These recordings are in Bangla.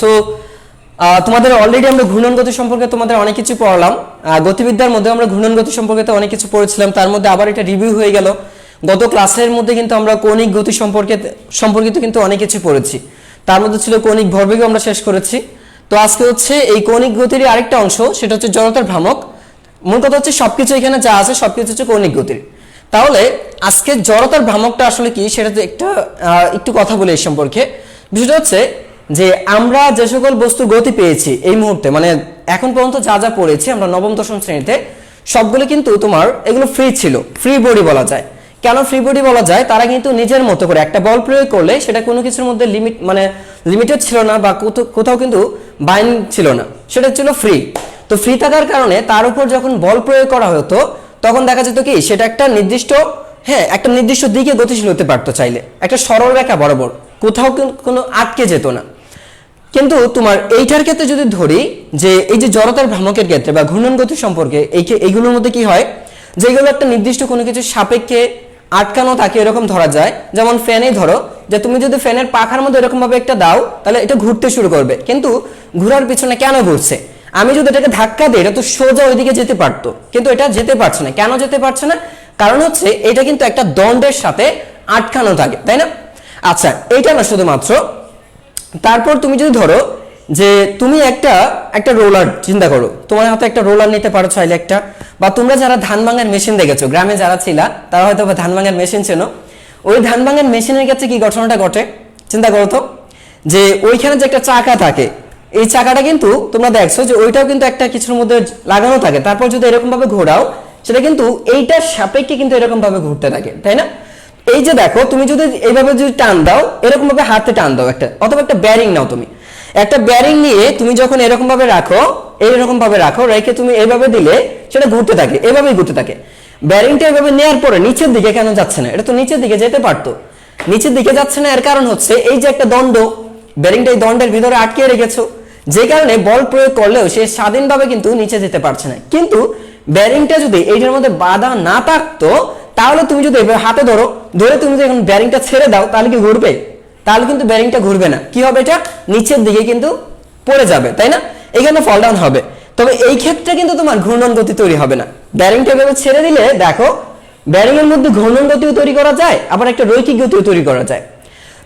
সো তোমাদের অলরেডি আমরা ঘূর্ণন গতি সম্পর্কে তোমাদের অনেক কিছু পড়লাম। গতিবিদ্যার মধ্যে আমরা ঘূর্ণন গতি সম্পর্কে তো অনেক কিছু পড়েছিলাম, তার মধ্যে আবার একটা রিভিউ হয়ে গেল। গত ক্লাসের মধ্যে কিন্তু আমরা কৌণিক গতি সম্পর্কিত কিন্তু অনেক কিছু পড়েছি, তার মধ্যে ছিল কৌণিক ভরবেগও আমরা শেষ করেছি। তো আজকে হচ্ছে এই কৌণিক গতির আরেকটা অংশ, সেটা হচ্ছে জড়তার ভ্রামক। মূল কথা হচ্ছে সবকিছু এখানে যা আছে সবকিছু হচ্ছে কৌণিক গতির। তাহলে আজকে জড়তার ভ্রামকটা আসলে কি সেটা একটু কথা বলি এই সম্পর্কে। বিষয়টা হচ্ছে যে আমরা যে সকল বস্তুর গতি পেয়েছি এই মুহূর্তে, মানে এখন পর্যন্ত যা যা পড়েছি আমরা নবম দশম শ্রেণীতে, সবগুলো কিন্তু তোমার এগুলো ফ্রি ছিল, ফ্রি বডি বলা যায়। কেন ফ্রি বডি বলা যায়? তারা কিন্তু নিজের মতো করে একটা বল প্রয়োগ করলে সেটা কোনো কিছুর মধ্যে লিমিটেড ছিল না, বা কোথাও কিন্তু বাইন্ড ছিল না, সেটা ছিল ফ্রি। তো ফ্রি থাকার কারণে তার উপর যখন বল প্রয়োগ করা হতো তখন দেখা যেত কি সেটা একটা নির্দিষ্ট দিকে গতিশীল হতে পারতো, চাইলে একটা সরল রেখা বরাবর, কোথাও কোনো আটকে যেত না। কিন্তু তোমার এইটার ক্ষেত্রে যদি ধরি যে এই যে জড়তার ভ্রামকের ক্ষেত্রে বা ঘূর্ণন গতি সম্পর্কে এইগুলোর মধ্যে কি হয়, যেগুলো একটা নির্দিষ্ট কোনো কিছু সাপেক্ষে আটকানো থাকে এরকম ধরা যায়। যেমন ফ্যানেই ধরো যে তুমি যদি ফ্যানের পাখার মধ্যে এরকম ভাবে একটা দাও তাহলে এটা ঘুরতে শুরু করবে, কিন্তু ঘোরার পিছনে কেন ঘুরছে? আমি যদি এটাকে ধাক্কা দিই এটা তো সোজা ওইদিকে যেতে পারতো, কিন্তু এটা যেতে পারছে না। কেন যেতে পারছে না? কারণ হচ্ছে এটা কিন্তু একটা দণ্ডের সাথে আটকানো থাকে, তাই না? আচ্ছা, এইটা না শুধুমাত্র, তারপর তুমি যদি ধরো যে তুমি একটা রোলার চিন্তা করো, তোমার হাতে একটা রোলার নিতে পারো চাইলে একটা, বা তোমরা যারা ধান ভাঙার মেশিন দেখেছো, গ্রামে যারা ছিলা তারা হয়তো ধান ভাঙার মেশিন চেনো। ওই ধান ভাঙার মেশিনের কাছে কি ঘটনাটা ঘটে চিন্তা করো তো, যে ওইখানে যে একটা চাকা থাকে, এই চাকাটা কিন্তু তোমরা দেখছো যে ওইটাও কিন্তু একটা কিছুর মধ্যে লাগানো থাকে। তারপর যদি এরকম ভাবে ঘোরাও সেটা কিন্তু এইটার সাপেক্ষে কিন্তু এরকম ভাবে ঘুরতে থাকে, তাই না? এই যে দেখো, তুমি যদি এইভাবে যদি টান দাও, এরকম ভাবে হাতে টান দাও একটা, অথবা একটা ব্যারিং নাও, তুমি একটা ব্যারিং নিয়ে তুমি যখন এরকম ভাবে রাখো, রেখে তুমি এইভাবে দিলে সেটা ঘুরতে থাকে, এভাবেই ঘুরতে থাকে। ব্যারিংটা এইভাবে নেওয়ার পরে নিচের দিকে কেন যাচ্ছে না? এটা তো নিচের দিকে যেতে পারতো, নিচের দিকে যাচ্ছে না। এর কারণ হচ্ছে এই যে একটা দণ্ড, ব্যারিংটা এই দণ্ডের ভিতরে আটকে রেখেছো, যে কারণে বল প্রয়োগ করলেও সে স্বাধীনভাবে কিন্তু নিচে যেতে পারছে না। কিন্তু ব্যারিংটা যদি এইটার মধ্যে বাধা না থাকতো, তাহলে তুমি যদি হাতে ধরে তুমি যদি এখন ব্যারিংটা ছেড়ে দাও তাহলে কি ঘুরবে? তাহলে কিন্তু ব্যারিংটা ঘুরবে না। কি হবে? এটা নিচের দিকে কিন্তু পড়ে যাবে, তাই না? এখানে ফল ডাউন হবে। তবে এই ক্ষেত্রে কিন্তু তোমার ঘূর্ণন গতি তৈরি হবে না। ব্যারিংটা এভাবে ছেড়ে দিলে দেখো, ব্যারিং এর মধ্যে ঘূর্ণন গতিও তৈরি করা যায়, আবার একটা রৈখিক গতিও তৈরি করা যায়।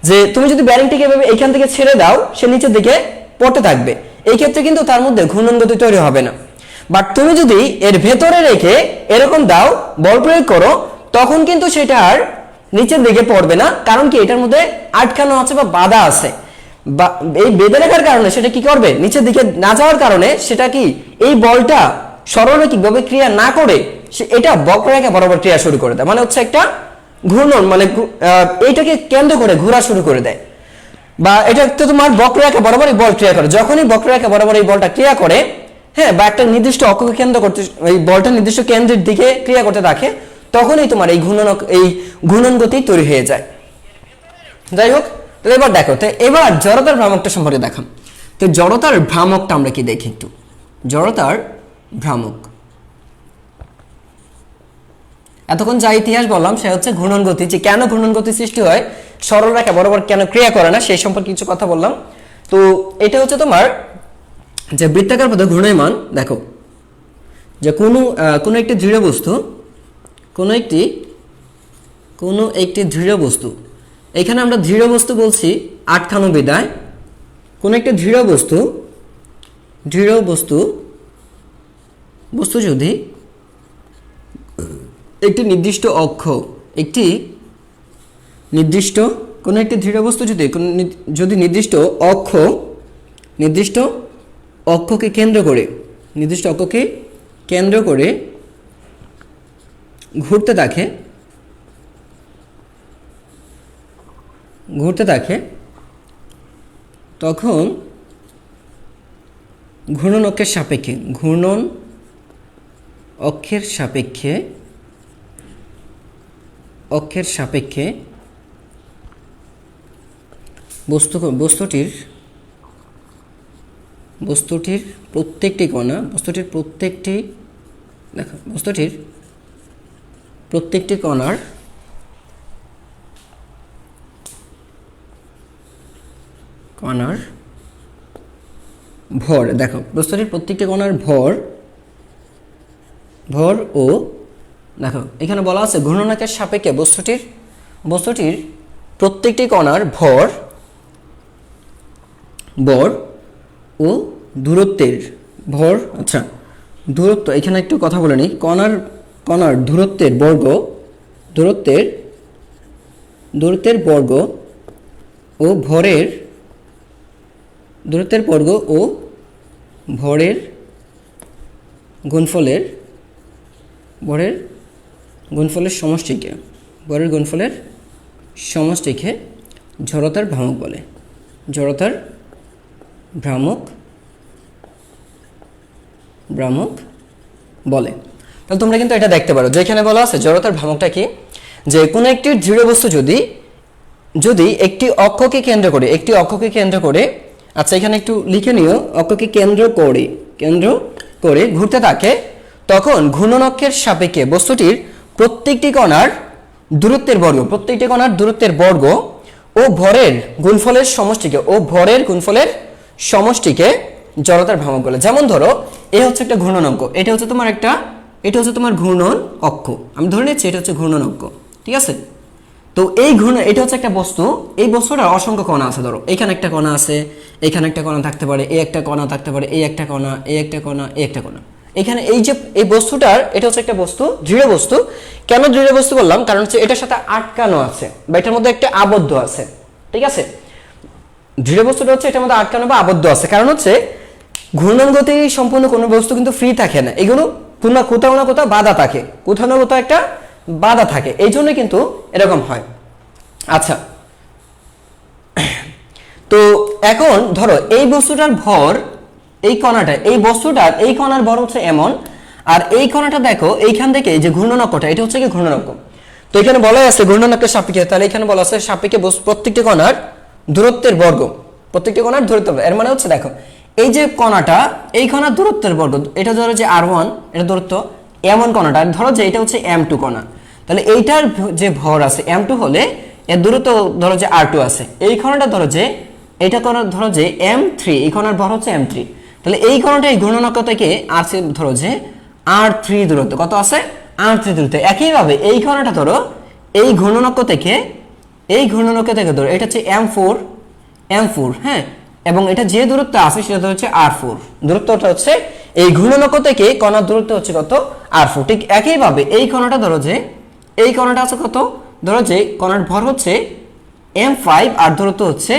যে তুমি যদি ব্যারিংটাকে এভাবে এইখান থেকে ছেড়ে দাও, সে নিচের দিকে পড়তে থাকবে, এই ক্ষেত্রে কিন্তু তার মধ্যে ঘূর্ণন গতি তৈরি হবে না। বাট তুমি যদি এর ভেতরে রেখে এরকম দাও, বল প্রয়োগ করো, তখন কিন্তু সেটা আর নিচের দিকে পড়বে না। কারণ কি? এটার মধ্যে আটকানো আছে বা বাধা আছে, বা এই বেঁধে রাখার কারণে সেটা কি করবে? নিচের দিকে না যাওয়ার কারণে সেটা কি এই বলটা সরলরৈখিকভাবে ক্রিয়া না করে এটা বক্ররেখা বরাবর ক্রিয়া শুরু করে দেয়। মানে হচ্ছে একটা ঘূর্ণন, মানে এইটাকে কেন্দ্র করে ঘোরা শুরু করে দেয়, বা এটা তো তোমার বক্ররেখা বরাবর এই বল ক্রিয়া করে। যখনই বক্ররেখা বরাবর এই বলটা ক্রিয়া করে, হ্যাঁ, বা একটা নির্দিষ্ট অক্ষকে কেন্দ্র করতে, এই বলটা নির্দিষ্ট কেন্দ্রের দিকে ক্রিয়া করতে থাকে, তখনই তোমার এই ঘূর্ণন গতি তৈরি হয়ে যায়। যাই হোক, তো এবার দেখো, তো এবার জড়তার ভ্রামকটা সম্পর্কে দেখাম। তো জড়তার ভ্রামকটা আমরা কি দেখি একটু। জড়তার ভ্রামক, এতক্ষণ যা ইতিহাস বললাম সে হচ্ছে ঘূর্ণন গতি, যে কেন ঘূর্ণন গতি সৃষ্টি হয়, সরল রেখা বরাবর কেন ক্রিয়া করে না সেই সম্পর্কে কিছু কথা বললাম। তো এটা হচ্ছে তোমার যে বৃত্তাকার পথে ঘূর্ণায়মান, দেখো যে কোনো একটি দৃঢ় বস্তু, কোনো একটি দৃঢ় বস্তু, এখানে আমরা দৃঢ় বস্তু বলছি আটকানো বিদায়। কোনো একটি দৃঢ় বস্তু যদি একটি নির্দিষ্ট অক্ষ, কোনো একটি দৃঢ় বস্তু যদি নির্দিষ্ট অক্ষকে কেন্দ্র করে ঘুরতে থাকে, তখন ঘূর্ণন অক্ষের সাপেক্ষে বস্তুটির প্রত্যেকটি কণা, প্রত্যেকটি কণার ভর, দেখো বস্তুটির প্রত্যেকটি কণার ভর ও দেখো এখানে বলা আছে ঘূর্ণনাঙ্কের সাপেক্ষে বস্তুটির প্রত্যেকটি কণার ভর ও দূরত্বের ভর, আচ্ছা দূরত্ব, এখানে একটু কথা বলে নিই। কণার দূরত্বের বর্গ ও ভরের গুণফলের সমষ্টিকে জড়তার ভ্রামক বলে। তাহলে তোমরা কিন্তু এটা দেখতে পারো যে এখানে বলা আছে জড়তার ভ্রামকটা কি, যে কোনো একটি দৃঢ় বস্তু যদি একটি অক্ষকে কেন্দ্র করে আচ্ছা এখানে একটু লিখে নিও, অক্ষকে কেন্দ্র করে ঘুরতে থাকে, তখন ঘূর্ণনক্ষের সাপেক্ষে বস্তুটির প্রত্যেকটি কণার দূরত্বের বর্গ ও ভরের গুণফলের সমষ্টিকে জড়তার ভ্রামক বলে। যেমন ধরো এ হচ্ছে একটা ঘূর্ণনাঙ্ক, এটা হচ্ছে তোমার ঘূর্ণন অক্ষ, আমি ধরে নিচ্ছি এটা হচ্ছে ঘূর্ণন অক্ষ, ঠিক আছে। তো এটা হচ্ছে একটা বস্তু, এই বস্তুটার অসংখ্য কণা আছে। ধরো এখানে একটা কণা আছে, এখানে একটা কণা থাকতে পারে, এই একটা কণা থাকতে পারে, এই একটা কণা, এই একটা কণা, এই একটা কণা। এখানে এই বস্তুটার এটা হচ্ছে একটা বস্তু, দৃঢ় বস্তু। কেন দৃঢ় বস্তু বললাম? কারণ হচ্ছে এটার সাথে আটকানো আছে বা এটার মধ্যে একটা আবদ্ধ আছে, ঠিক আছে। দৃঢ় বস্তুটা হচ্ছে এটার মধ্যে আটকানো বা আবদ্ধ আছে, কারণ হচ্ছে ঘূর্ণন গতি সম্পূর্ণ কোনো বস্তু কিন্তু ফ্রি থাকে না, এগুলো কোথাও না কোথাও একটা বাধা থাকে, এই জন্য কিন্তু এরকম হয়। আচ্ছা, তো এখন ধরো এই বস্তুটার ভর, এই কণার ভর হচ্ছে এমন, আর এই কণাটা দেখো এইখান থেকে যে ঘূর্ণনক্ষটা, এটা হচ্ছে কি ঘূর্ণনক্ষ। তো এখানে বলা আছে ঘূর্ণনক্ষের সাপেক্ষে, তাহলে এখানে বলা আছে সাপেক্ষে প্রত্যেকটি কণার দূরত্বের বর্গ, এর মানে হচ্ছে দেখো এই যে কণাটা, এই কণার দূরত্বের বর্গ, এটা ধরো যে r1, এটা দূরত্ব, এমন কণাটা ধরো যে এটা হচ্ছে m2 কণা, তাহলে এইটার যে ভর আছে m2 হলে এর দূরত্ব ধরো যে r2 আছে। এই কণাটা ধরো যে m3, এই কণার ভর হচ্ছে m3, তাহলে এই কণাটা এই ঘূর্ণনক্ষ থেকে আসছে ধরো যে r3 দূরত্ব, কত আছে? r3 দূরত্ব। একইভাবে এই কণাটা ধরো এই ঘূর্ণনক্ষ থেকে ধরো এটা হচ্ছে m4, হ্যাঁ, এবং এটা যে দূরত্ব আছে সেটা হচ্ছে r4, দূরত্বটা হচ্ছে এই ঘূর্ণনক্ষ থেকে কণার দূরত্ব হচ্ছে কত? r4। ঠিক একইভাবে এই কণাটা ধরো যে এই কণাটা আছে কত? ধরো যে কণার ভর হচ্ছে m5 আর দূরত্ব হচ্ছে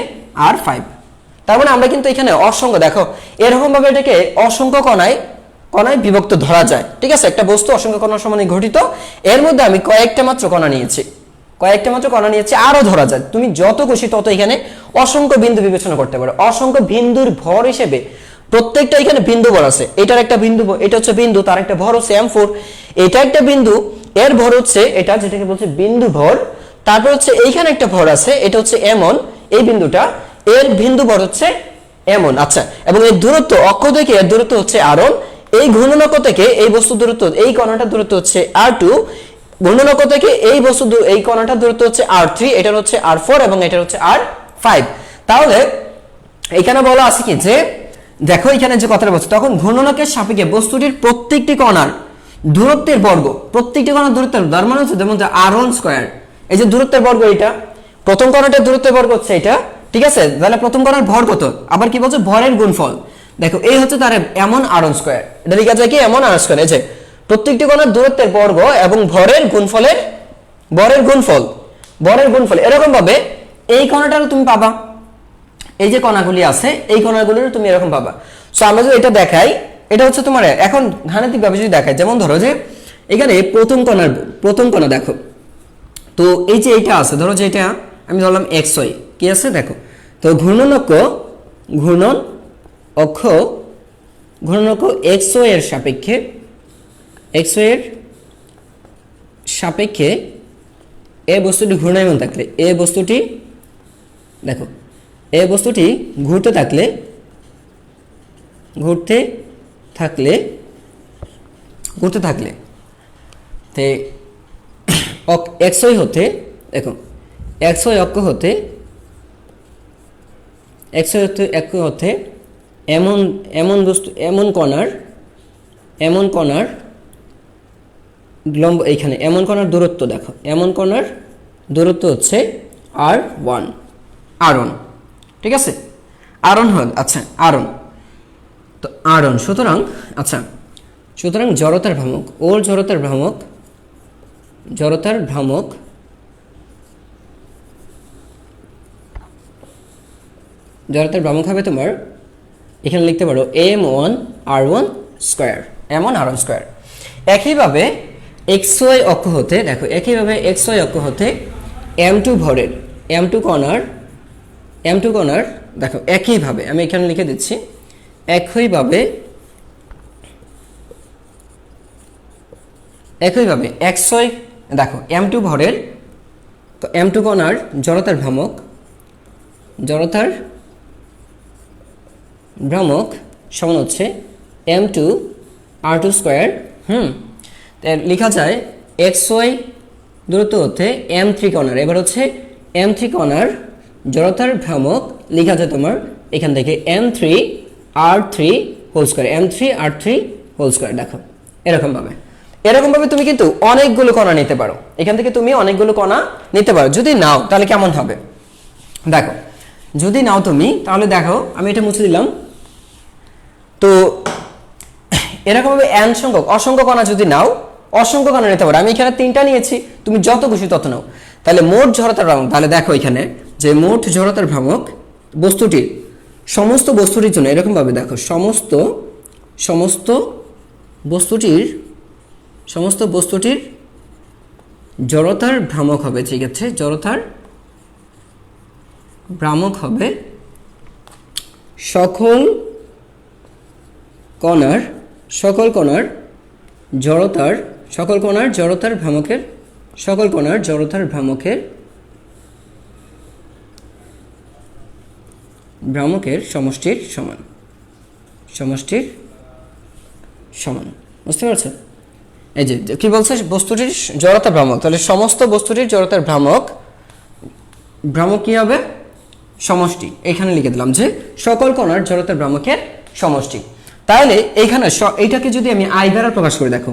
r5। তার মানে আমরা কিন্তু এখানে অসংখ্য, দেখো এরকম ভাবে এটাকে অসংখ্য কণায় বিভক্ত ধরা যায়, ঠিক আছে। একটা বস্তু অসংখ্য কণার সমানে গঠিত, এর মধ্যে আমি কয়েকটা মাত্র কণা নিয়েছি, আরো ধরা যায়। তুমি যত খুশি তত এখানে অসংখ্য বিন্দু বিবেচনা করতে পারো। অসংখ্য বিন্দুর ভর হিসেবে প্রত্যেকটা এখানে বিন্দু ভর আছে, এটার একটা বিন্দু, এটা হচ্ছে বিন্দু, তার একটা ভর হচ্ছে m4, এটা একটা বিন্দু, এর ভর হচ্ছে এটা, যেটাকে বলছে বিন্দু ভর। তারপর হচ্ছে এইখানে একটা ভর আছে, এটা হচ্ছে m1, এই বিন্দুটা, এর বিন্দু ভর হচ্ছে m1। আচ্ছা, এবং এর দূরত্ব অক্ষ থেকে এর দূরত্ব হচ্ছে r1, এই ঘূর্ণনক্ষ থেকে এই বস্তু দূরত্ব, এই কণাটার দূরত্ব হচ্ছে r2, ঘূর্ণনক্ষ থেকে এই কণাটার দূরত্ব হচ্ছে r3, এটার হচ্ছে r4 এবং এটার হচ্ছে r5। তাহলে এখানে বলা আছে কি যে দেখো এখানে যে কথাটা বলছে, তখন ঘূর্ণনকের সাপেক্ষে বস্তুটির প্রত্যেকটি কণার দূরত্বের বর্গ, তার মানে হচ্ছে যেমন r1 স্কয়ার, এই যে দূরত্বের বর্গ, এটা প্রথম কণাটার দূরত্বের বর্গ হচ্ছে এটা, ঠিক আছে। তাহলে প্রথম কণার ভর কত? আবার কি বলছে? ভরের গুণফল। দেখো এই হচ্ছে তার এমন r1 স্কয়ার, এটা লিখা যায় কি এমন r স্কয়ার, এই যে প্রত্যেকটি কণার দূরত্বের বর্গ এবং ভরের গুণফল। এরকম ভাবে এই কণাটারও তুমি পাবা, এই যে কণাগুলি আছে এই কণাগুলিরও তুমি এরকম পাবা। সো আমরা যদি এটা দেখাই, এটা হচ্ছে তোমার এখন গাণিতিক ভাবে যদি দেখাই, যেমন ধরো যে এখানে প্রথম কণা দেখো, তো এই যে এইটা আছে, ধরো যে এটা আমি ধরলাম xy, কি আছে দেখো, তো ঘূর্ণন অক্ষ xy এর সাপেক্ষে এই বস্তুটি ঘূর্ণায়মান থাকলে, এই বস্তুটি দেখো, এই বস্তুটি ঘুরতে থাকলে তে xy হতে, দেখো xy অক্ষ হতে এমন এমন বস্তু এমন কণার লম্ব এইখানে এমন কণার দূরত্ব দেখো, এমন কণার দূরত্ব হচ্ছে r1 r1, ঠিক আছে, r1 হল, আচ্ছা r1, তো r1 সুতরাং আচ্ছা সুতরাং জড়তার ভ্রামক, ওর জড়তার ভ্রামক হবে তোমার, এখানে লিখতে পারো m1 r1 square, m1 r1 square. একইভাবে xy অক্ষ হতে দেখো, একইভাবে xy অক্ষ হতে m2 ভরের m2 কণার দেখো, একইভাবে আমি এখানে লিখে দিচ্ছি, একইভাবে xy দেখো m2 ভরের, তো m2 কণার জড়তার ভ্রামক সমান হচ্ছে m2 r2 স্কয়ার। লেখা যায় xy দূরত্ব হতে m3 কণার, এবার হচ্ছে m3 কণার জড়তার ভ্রামক লেখা যায় তোমার এখান থেকে m3 r3 whole square, m3 r3 whole square. দেখো এরকম ভাবে তুমি কিন্তু অনেকগুলো কণা নিতে পারো, এখান থেকে তুমি অনেকগুলো কণা নিতে পারো। যদি নাও তাহলে কেমন হবে দেখো, যদি নাও তুমি তাহলে দেখো আমি এটা মুছে দিলাম, তো এরকম ভাবে n সংখ্যক অসংখ্য কণা যদি নাও, অসংখ্য কণা নিতে পারো। আমি এখানে 3টা নিয়েছি, তুমি যত খুশি তত নাও। তাহলে মোট জড়তার ভ্রামক, তাহলে দেখো এখানে যে মোট জড়তার ভ্রামক বস্তুটির, সমস্ত বস্তুটির জন্য এরকম ভাবে দেখো, সমস্ত বস্তুটির জড়তার ভ্রামক হবে, ঠিক আছে, জড়তার ভ্রামক হবে সকল কণার জড়তার ভ্রামকের সমষ্টির সমান। বুঝতে পারছো? এই যে কি বলছে, বস্তুটির জড়তার ভ্রামক, তাহলে সমস্ত বস্তুটির জড়তার ভ্রামক কি হবে, সমষ্টি। এখানে লিখে দিলাম যে সকল কণার জড়তার ভ্রামকের সমষ্টি। তাহলে এইখানে এইটাকে যদি আমি আই দ্বারা প্রকাশ করে দেখো,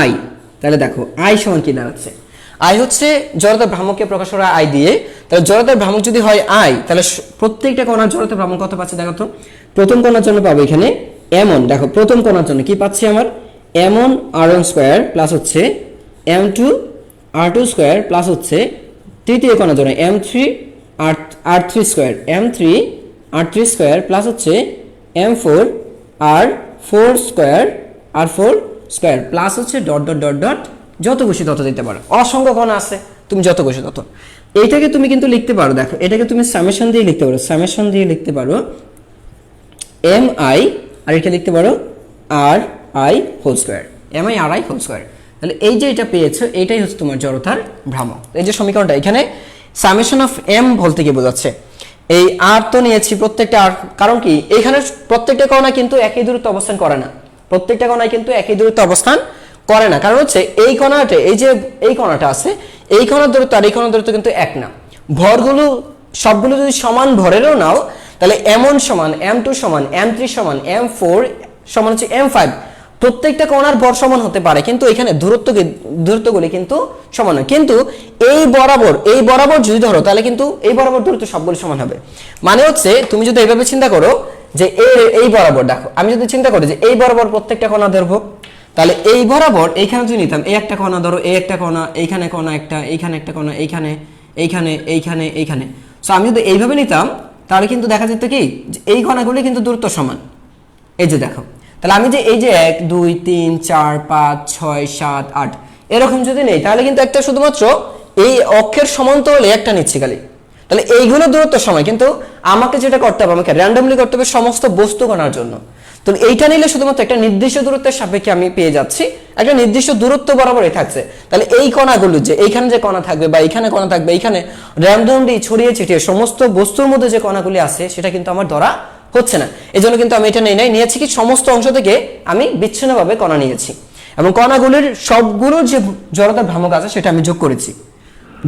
আই, তাহলে দেখো আই সমান কি দাঁড়াচ্ছে, আই হচ্ছে জড়তার ভ্রামককে প্রকাশ করা আই দিয়ে। তাহলে জড়তার ভ্রামক যদি হয় আই, তাহলে প্রত্যেকটা কণার জড়তার ভ্রামক কত পাচ্ছে দেখো তো। প্রথম কণার জন্য পাবো এখানে এমন, দেখো প্রথম কণার জন্য কি পাচ্ছি আমার, m1 r1 স্কয়ার প্লাস হচ্ছে m2 r2 স্কয়ার প্লাস হচ্ছে তৃতীয় কণার জন্য m3 r3 square, m3 r3 square plus হচ্ছে m4 r4 square, r4 square plus হচ্ছে ডট ডট ডট ডট, যত খুশি তত দিতে পারো। অসংখ্য কণা আছে, তুমি যত খুশি তত। এইটাকে তুমি কিন্তু লিখতে পারো, দেখো এটাকে তুমি সামেশন দিয়ে লিখতে পারো, এম আই, আর এটা লিখতে পারো আর I whole square, M I R I whole square. তাহলে এই যে এটা পেয়েছো, এটাই হচ্ছে তোমার জড়তার ভ্রামক। এই যে সমীকরণটা এখানে সামেশন অফ এম বলতে কি বোঝাচ্ছে, এই আর তো নিয়েছি প্রত্যেকটা আর, কারণ কি এখানে প্রত্যেকটা কণা কিন্তু একই দূরত্ব অবস্থান করে না, কারণ হচ্ছে এই কণাটা, এই যে এই কণাটা আছে, এই কণার দূরত্ব আর এই কণার দূরত্ব কিন্তু এক না। ভরগুলো সবগুলো যদি সমান ভরেরও নাও, তাহলে m1 সমান m2 সমান m3 সমান m4 সমান হচ্ছে m5, প্রত্যেকটা কণার ভর সমান হতে পারে, কিন্তু এখানে দূরত্বগুলি কিন্তু সমান নয়। কিন্তু এই বরাবর যদি ধরো, তাহলে কিন্তু এই বরাবর দূরত্ব সবগুলো সমান হবে। মানে হচ্ছে তুমি যদি এইভাবে চিন্তা করো যে এই বরাবর, দেখো আমি যদি চিন্তা করি যে এই বরাবর প্রত্যেকটা কণা ধরবো, তাহলে এই বরাবর এইখানে যদি নিতাম, এই একটা কণা ধরো, এই একটা কণা, এইখানে কণা একটা, এইখানে একটা কণা, এইখানে, সো আমি যদি এইভাবে নিতাম, তাহলে কিন্তু দেখা যেত কি এই কণাগুলি কিন্তু দূরত্ব সমান। এই যে দেখো, তাহলে আমি যে এই যে 1 2 3 4 5 6 7 8 এরকম যদি নেই, তাহলে কিন্তু একটা শুধুমাত্র এই অক্ষের সমান্তরালে একটা নিচ্ছি খালি, তাহলে এইগুলো দূরত্ব সমান। কিন্তু আমাকে যেটা করতে হবে, আমাকে র্যান্ডমলি করতে হবে সমস্ত বস্তু কণার জন্য। তো এইটা নিলে শুধুমাত্র একটা নির্দিষ্ট দূরত্বের সাপেক্ষে আমি পেয়ে যাচ্ছি, একটা নির্দিষ্ট দূরত্ব বরাবরই থাকছে। তাহলে এই কণাগুলো, যে এইখানে যে কণা থাকবে বা এইখানে কণা থাকবে, এইখানে র্যান্ডমলি ছড়িয়ে ছিটিয়ে সমস্ত বস্তুর মধ্যে যে কণাগুলি আছে, সেটা কিন্তু আমার ধরা হচ্ছে না। এই জন্য কিন্তু আমি এটা নিয়েছি কি সমস্ত অংশ থেকে আমি বিচ্ছিন্নভাবে কণা নিয়েছি, এবং কণাগুলির সবগুলো যে জড়তার ভ্রামক আছে সেটা আমি যোগ করেছি।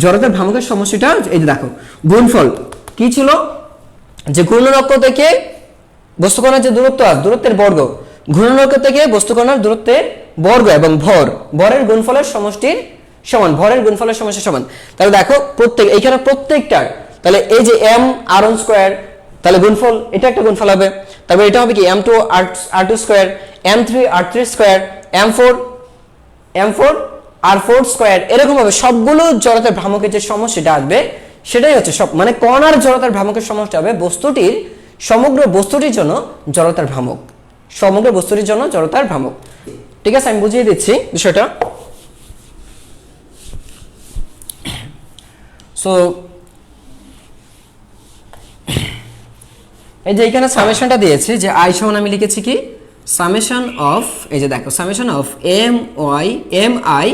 জড়তার ভ্রামকের সমষ্টিটা এই যে দেখো, গুণফল কি ছিল, যে ঘূর্ণন অক্ষ থেকে বস্তুকণার যে দূরত্ব আছে দূরত্বের বর্গ, ঘূর্ণায়ক থেকে বস্তুকণার দূরত্বের বর্গ এবং ভরের গুণফলের সমষ্টির সমান, ভরের গুণফলের সমষ্টির সমান। তাহলে দেখো এইখানে প্রত্যেকটার, তাহলে এই যে m r1 স্কয়ার, তাহলে গুণফল এটা একটা গুণফল হবে। তারপর এটা হবে কি m2 r2 square, m3 r3 square, m4 r4 square, এরকম ভাবে সবগুলো জড়তার ভ্রামকের যে সমষ্টিটা আসবে সেটাই হচ্ছে সব, মানে কণার জড়তার ভ্রামকের সমষ্টি হবে বস্তুটির, সমগ্র বস্তুটির জন্য জড়তার ভ্রামক, সমগ্র বস্তুটির জন্য জড়তার ভ্রামক। ঠিক আছে, আমি বুঝিয়ে দিচ্ছি বিষয়টা। সো এই যে এখানে সামেশনটা দিয়েছে যে আই সমান আমি লিখেছি কি সামেশন অফ, এই যে দেখো summation of M I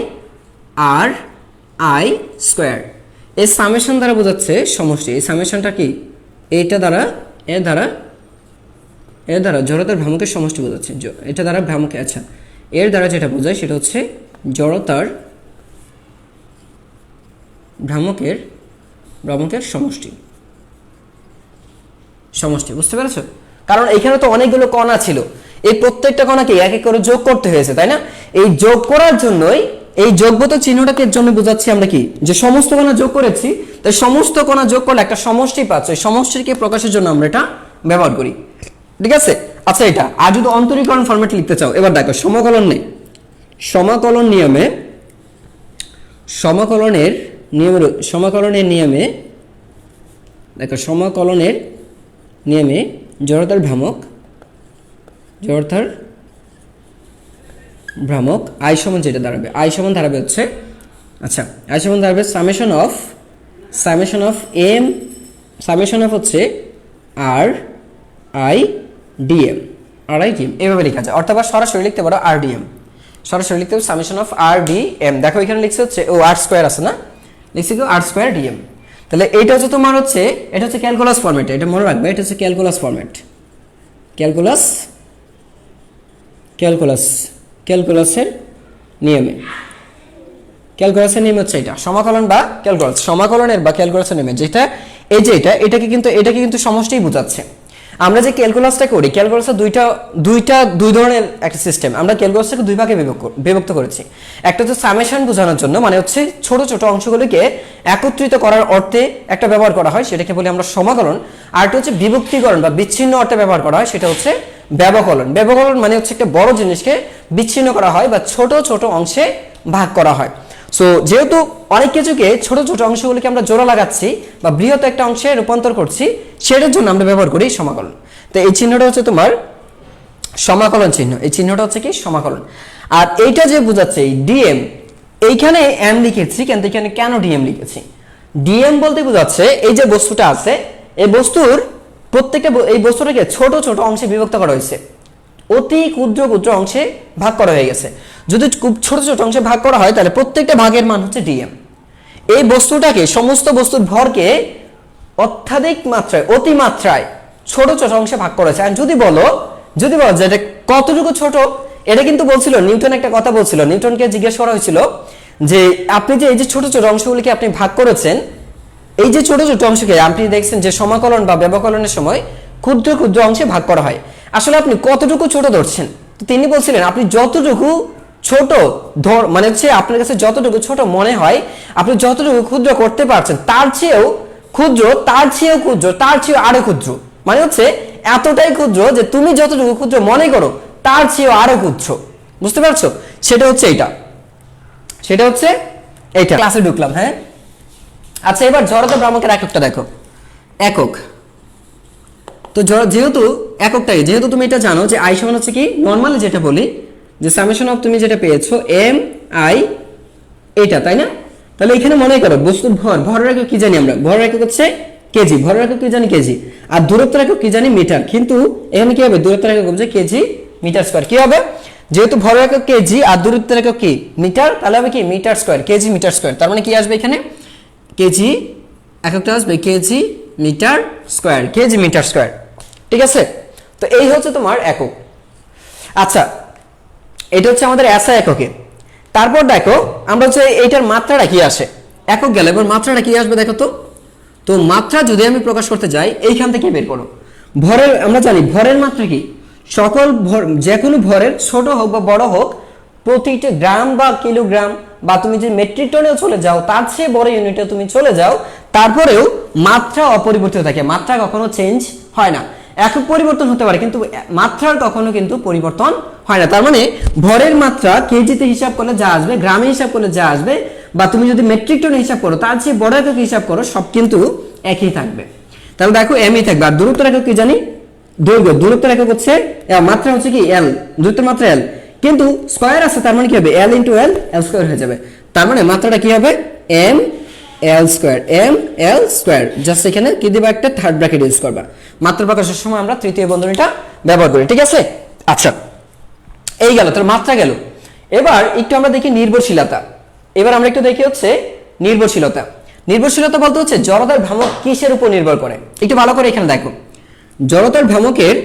R I square, এই সামেশন দ্বারা বোঝাচ্ছে সমষ্টি। এই সামেশনটা কি এইটা দ্বারা এর দ্বারা জড়তার ভ্রামকের সমষ্টি বোঝাচ্ছে, এটা দ্বারা ভ্রামকে, আচ্ছা এর দ্বারা যেটা বোঝায় সেটা হচ্ছে জড়তার ভ্রামকের সমষ্টি, বুঝতে পেরেছো? কারণ এখানে তো অনেকগুলো কণা ছিল, এই প্রত্যেকটা কণাকে এক এক করে যোগ করতে হয়েছে, তাই না? এই যোগ করার জন্যই এই যোগগত চিহ্নটাকে জন্য বোঝাচ্ছি আমরা কি যে সমস্ত কণা যোগ করেছি, তাই সমস্ত কণা যোগ করলে একটা সমষ্টি পাচ্ছ, এই সমষ্টিকে প্রকাশের জন্য আমরা এটা ব্যবহার করি। ঠিক আছে, আচ্ছা এটা আর যদি অন্তরীকরণ ফরম্যাট লিখতে চাও, এবার দেখো সমাকলনের নিয়মে দেখো সমাকলনের নিয়মে জড়তার ভ্রামক আই সমান যেটা দাঁড়াবে, আই সমান দাঁড়াবে হচ্ছে, আচ্ছা আই সমান দাঁড়াবে summation of M, summation of হচ্ছে আর আই ডিএম, এভাবে লেখা যায়, অর্থাৎ সরাসরি লিখতে পারো আর ডিএম, সরাসরি লিখতে হবে summation of R D M. দেখো এখানে লিখছে হচ্ছে ও আর স্কয়ার আছে না, লিখছি কি আর স্কয়ার ডিএম। তাহলে এইটা হচ্ছে তোমার হচ্ছে, এটা হচ্ছে ক্যালকুলাস ফরম্যাট, এটা মনে রাখবে, এটা হচ্ছে ক্যালকুলাস ফরম্যাট, ক্যালকুলাসের নিয়মে হচ্ছে এটা সমাকলন বা ক্যালকুলাস, সমাকলনের বা ক্যালকুলাসের নিয়মে যেটা এই যে এটাকে কিন্তু সমষ্টিই বোঝাচ্ছে। আমরা যে ক্যালকুলাসটা করি, ক্যালকুলাসের দুই ধরনের একটা সিস্টেম, আমরা ক্যালকুলাসটাকে দুই ভাগে বিভক্ত করেছি। একটা হচ্ছে সামেশন বোঝানোর জন্য, মানে হচ্ছে ছোট ছোট অংশগুলিকে একত্রিত করার অর্থে একটা ব্যবহার করা হয়, সেটাকে বলি আমরা সমাকলন। আর একটা হচ্ছে বিভক্তিকরণ বা বিচ্ছিন্ন অর্থে ব্যবহার করা হয়, সেটা হচ্ছে ব্যবকলন। মানে হচ্ছে একটা বড় জিনিসকে বিচ্ছিন্ন করা হয় বা ছোট ছোট অংশে ভাগ করা হয়। সো যেহেতু অনেক কিছুকে ছোট ছোট অংশগুলিকে আমরা জোড়া লাগাচ্ছি বা বৃহৎ একটা অংশে রূপান্তর করছি, সেটার জন্য আমরা ব্যবহার করি সমাকলন। তো এই চিহ্নটা হচ্ছে তোমার সমাকলন চিহ্ন, এই চিহ্নটা হচ্ছে কি সমাকলন। আর এইটা যে বোঝাচ্ছে এই ডিএম, এইখানে এম লিখেছি কিন্তু এখানে কেন ডিএম লিখেছি? ডিএম বলতে বোঝাচ্ছে এই যে বস্তুটা আছে, এই বস্তুর প্রত্যেকটা, এই বস্তুটাকে ছোট ছোট অংশে বিভক্ত করা হয়েছে, অতি ক্ষুদ্র ক্ষুদ্র অংশে ভাগ করা হয়ে গেছে। যদি খুব ছোট ছোট অংশে ভাগ করা হয় তাহলে প্রত্যেকটা ভাগের মান হচ্ছে ডিএম। এই বস্তুটাকে, সমস্ত বস্তুর ভরকে অত্যাধিক মাত্রায়, অতিমাত্রায় ছোট ছোট অংশে ভাগ করেছে। আর যদি বলো যে এটা কতটুকু ছোট, এটা কিন্তু বলছিল নিউটন, একটা কথা বলছিল, নিউটনকে জিজ্ঞেস করা হয়েছিল যে আপনি যে এই যে ছোট ছোট অংশগুলিকে আপনি ভাগ করেছেন, এই যে ছোট ছোট অংশকে আপনি দেখছেন যে সমাকলন বা ব্যবকলনের সময় ক্ষুদ্র ক্ষুদ্র অংশে ভাগ করা হয়, আসলে আপনি কতটুকু ছোট ধরছেন? তিনি বলছিলেন আপনি যতটুকু ছোট মানে হচ্ছে আপনার কাছে যতটুকু ছোট মনে হয়, আপনি যতটুকু ক্ষুদ্র করতে পারছেন তার চেয়েও ক্ষুদ্র, তার চেয়েও ক্ষুদ্র, তার চেয়েও আরো ক্ষুদ্র, মানে হচ্ছে এতটাই ক্ষুদ্র যে তুমি যতটুকু ক্ষুদ্র মনে করো তার চেয়েও আরো ক্ষুদ্র। বুঝতে পারছো? সেটা হচ্ছে এইটা। ক্লাসে ঢুকলাম, হ্যাঁ। আচ্ছা এবার জড়তা ভ্রামকের এককটা দেখো, একক। তো যেহেতু তুমি এটা জানো যে আই সমান হচ্ছে কি, নরমালি যেটা বলি যে সামেশন অফ তুমি যেটা পেয়েছো এম আই এটা, তাই না? তাহলে এখানে মনে করো বস্তুর ভরের একক কি জানি আমরা, ভরের একক হচ্ছে কেজি, ভরের একক কি জানি কেজি, আর দূরত্বের একক কি জানি মিটার। কিন্তু এখানে কি হবে, দূরত্বের একক হচ্ছে কেজি মিটার স্কয়ার। কি হবে, যেহেতু ভরের একক কেজি আর দূরত্বের একক কি মিটার, তাহলে হবে কি metre square, KG metre square. তার মানে কি আসবে এখানে, কেজি এককটা আসবে কেজি মিটার স্কয়ার। ঠিক আছে, তো এই হচ্ছে তোমার একক। আচ্ছা এটা হচ্ছে আমাদের এসআই এককে। তারপর দেখো আমরা হচ্ছে এইটার মাত্রাটা কি আসে, একক গেলে এবার মাত্রাটা কি আসবে দেখো তো। তো মাত্রা যদি আমি প্রকাশ করতে যাই এইখান থেকে বের করো, ভরের আমরা জানি ভরের মাত্রা কি, সকল ভর যে কোনো ভরের ছোট হোক বা বড় হোক প্রতিটি গ্রাম বা কিলোগ্রাম বা তুমি যে মেট্রিক টনেও চলে যাও তার চেয়ে বড় ইউনিটে তুমি চলে যাও, তারপরেও মাত্রা অপরিবর্তিত থাকে, মাত্রা কখনো চেঞ্জ হয় না। একক পরিবর্তন হতে পারে কিন্তু মাত্রার কখনো কিন্তু পরিবর্তন হয় না। তার মানে ভরের মাত্রা কেজিতে হিসাব করলে যা আসবে, গ্রামে হিসাব করলে যা আসবে, বা তুমি যদি মেট্রিক টনে হিসাব করো তার চেয়ে বড় একক হিসাব করো, সব কিন্তু একই থাকবে। তাহলে দেখো এমই থাকবে। আর দূরত্বের একক কি জানি, দৈর্ঘ্য। দূরত্বের একক হচ্ছে মাত্রা হচ্ছে কি এল, দূরত্বের মাত্রা এল, কিন্তু স্কয়ার আছে তার মানে কি হবে এল ইন্টু এল, এল স্কয়ার হয়ে যাবে। তার মানে মাত্রাটা কি হবে M L square, M L square. Just এখানে কি দিবা, একটা থার্ড ব্র্যাকেট ইউজ করবা। মাত্রা প্রকাশের সময় আমরা তৃতীয় বন্ধনীটা ব্যবহার করি, ঠিক আছে? আচ্ছা, এই গেল তার মাত্রা গেল। এবার একটু আমরা দেখি নির্ভরশীলতা। এবার আমরা একটু দেখি হচ্ছে নির্ভরশীলতা। নির্ভরশীলতা বলতে হচ্ছে জড়তার ভ্রামক কিসের উপর নির্ভর করে। একটু ভালো করে এখানে দেখো, জড়তার ভ্রামকের,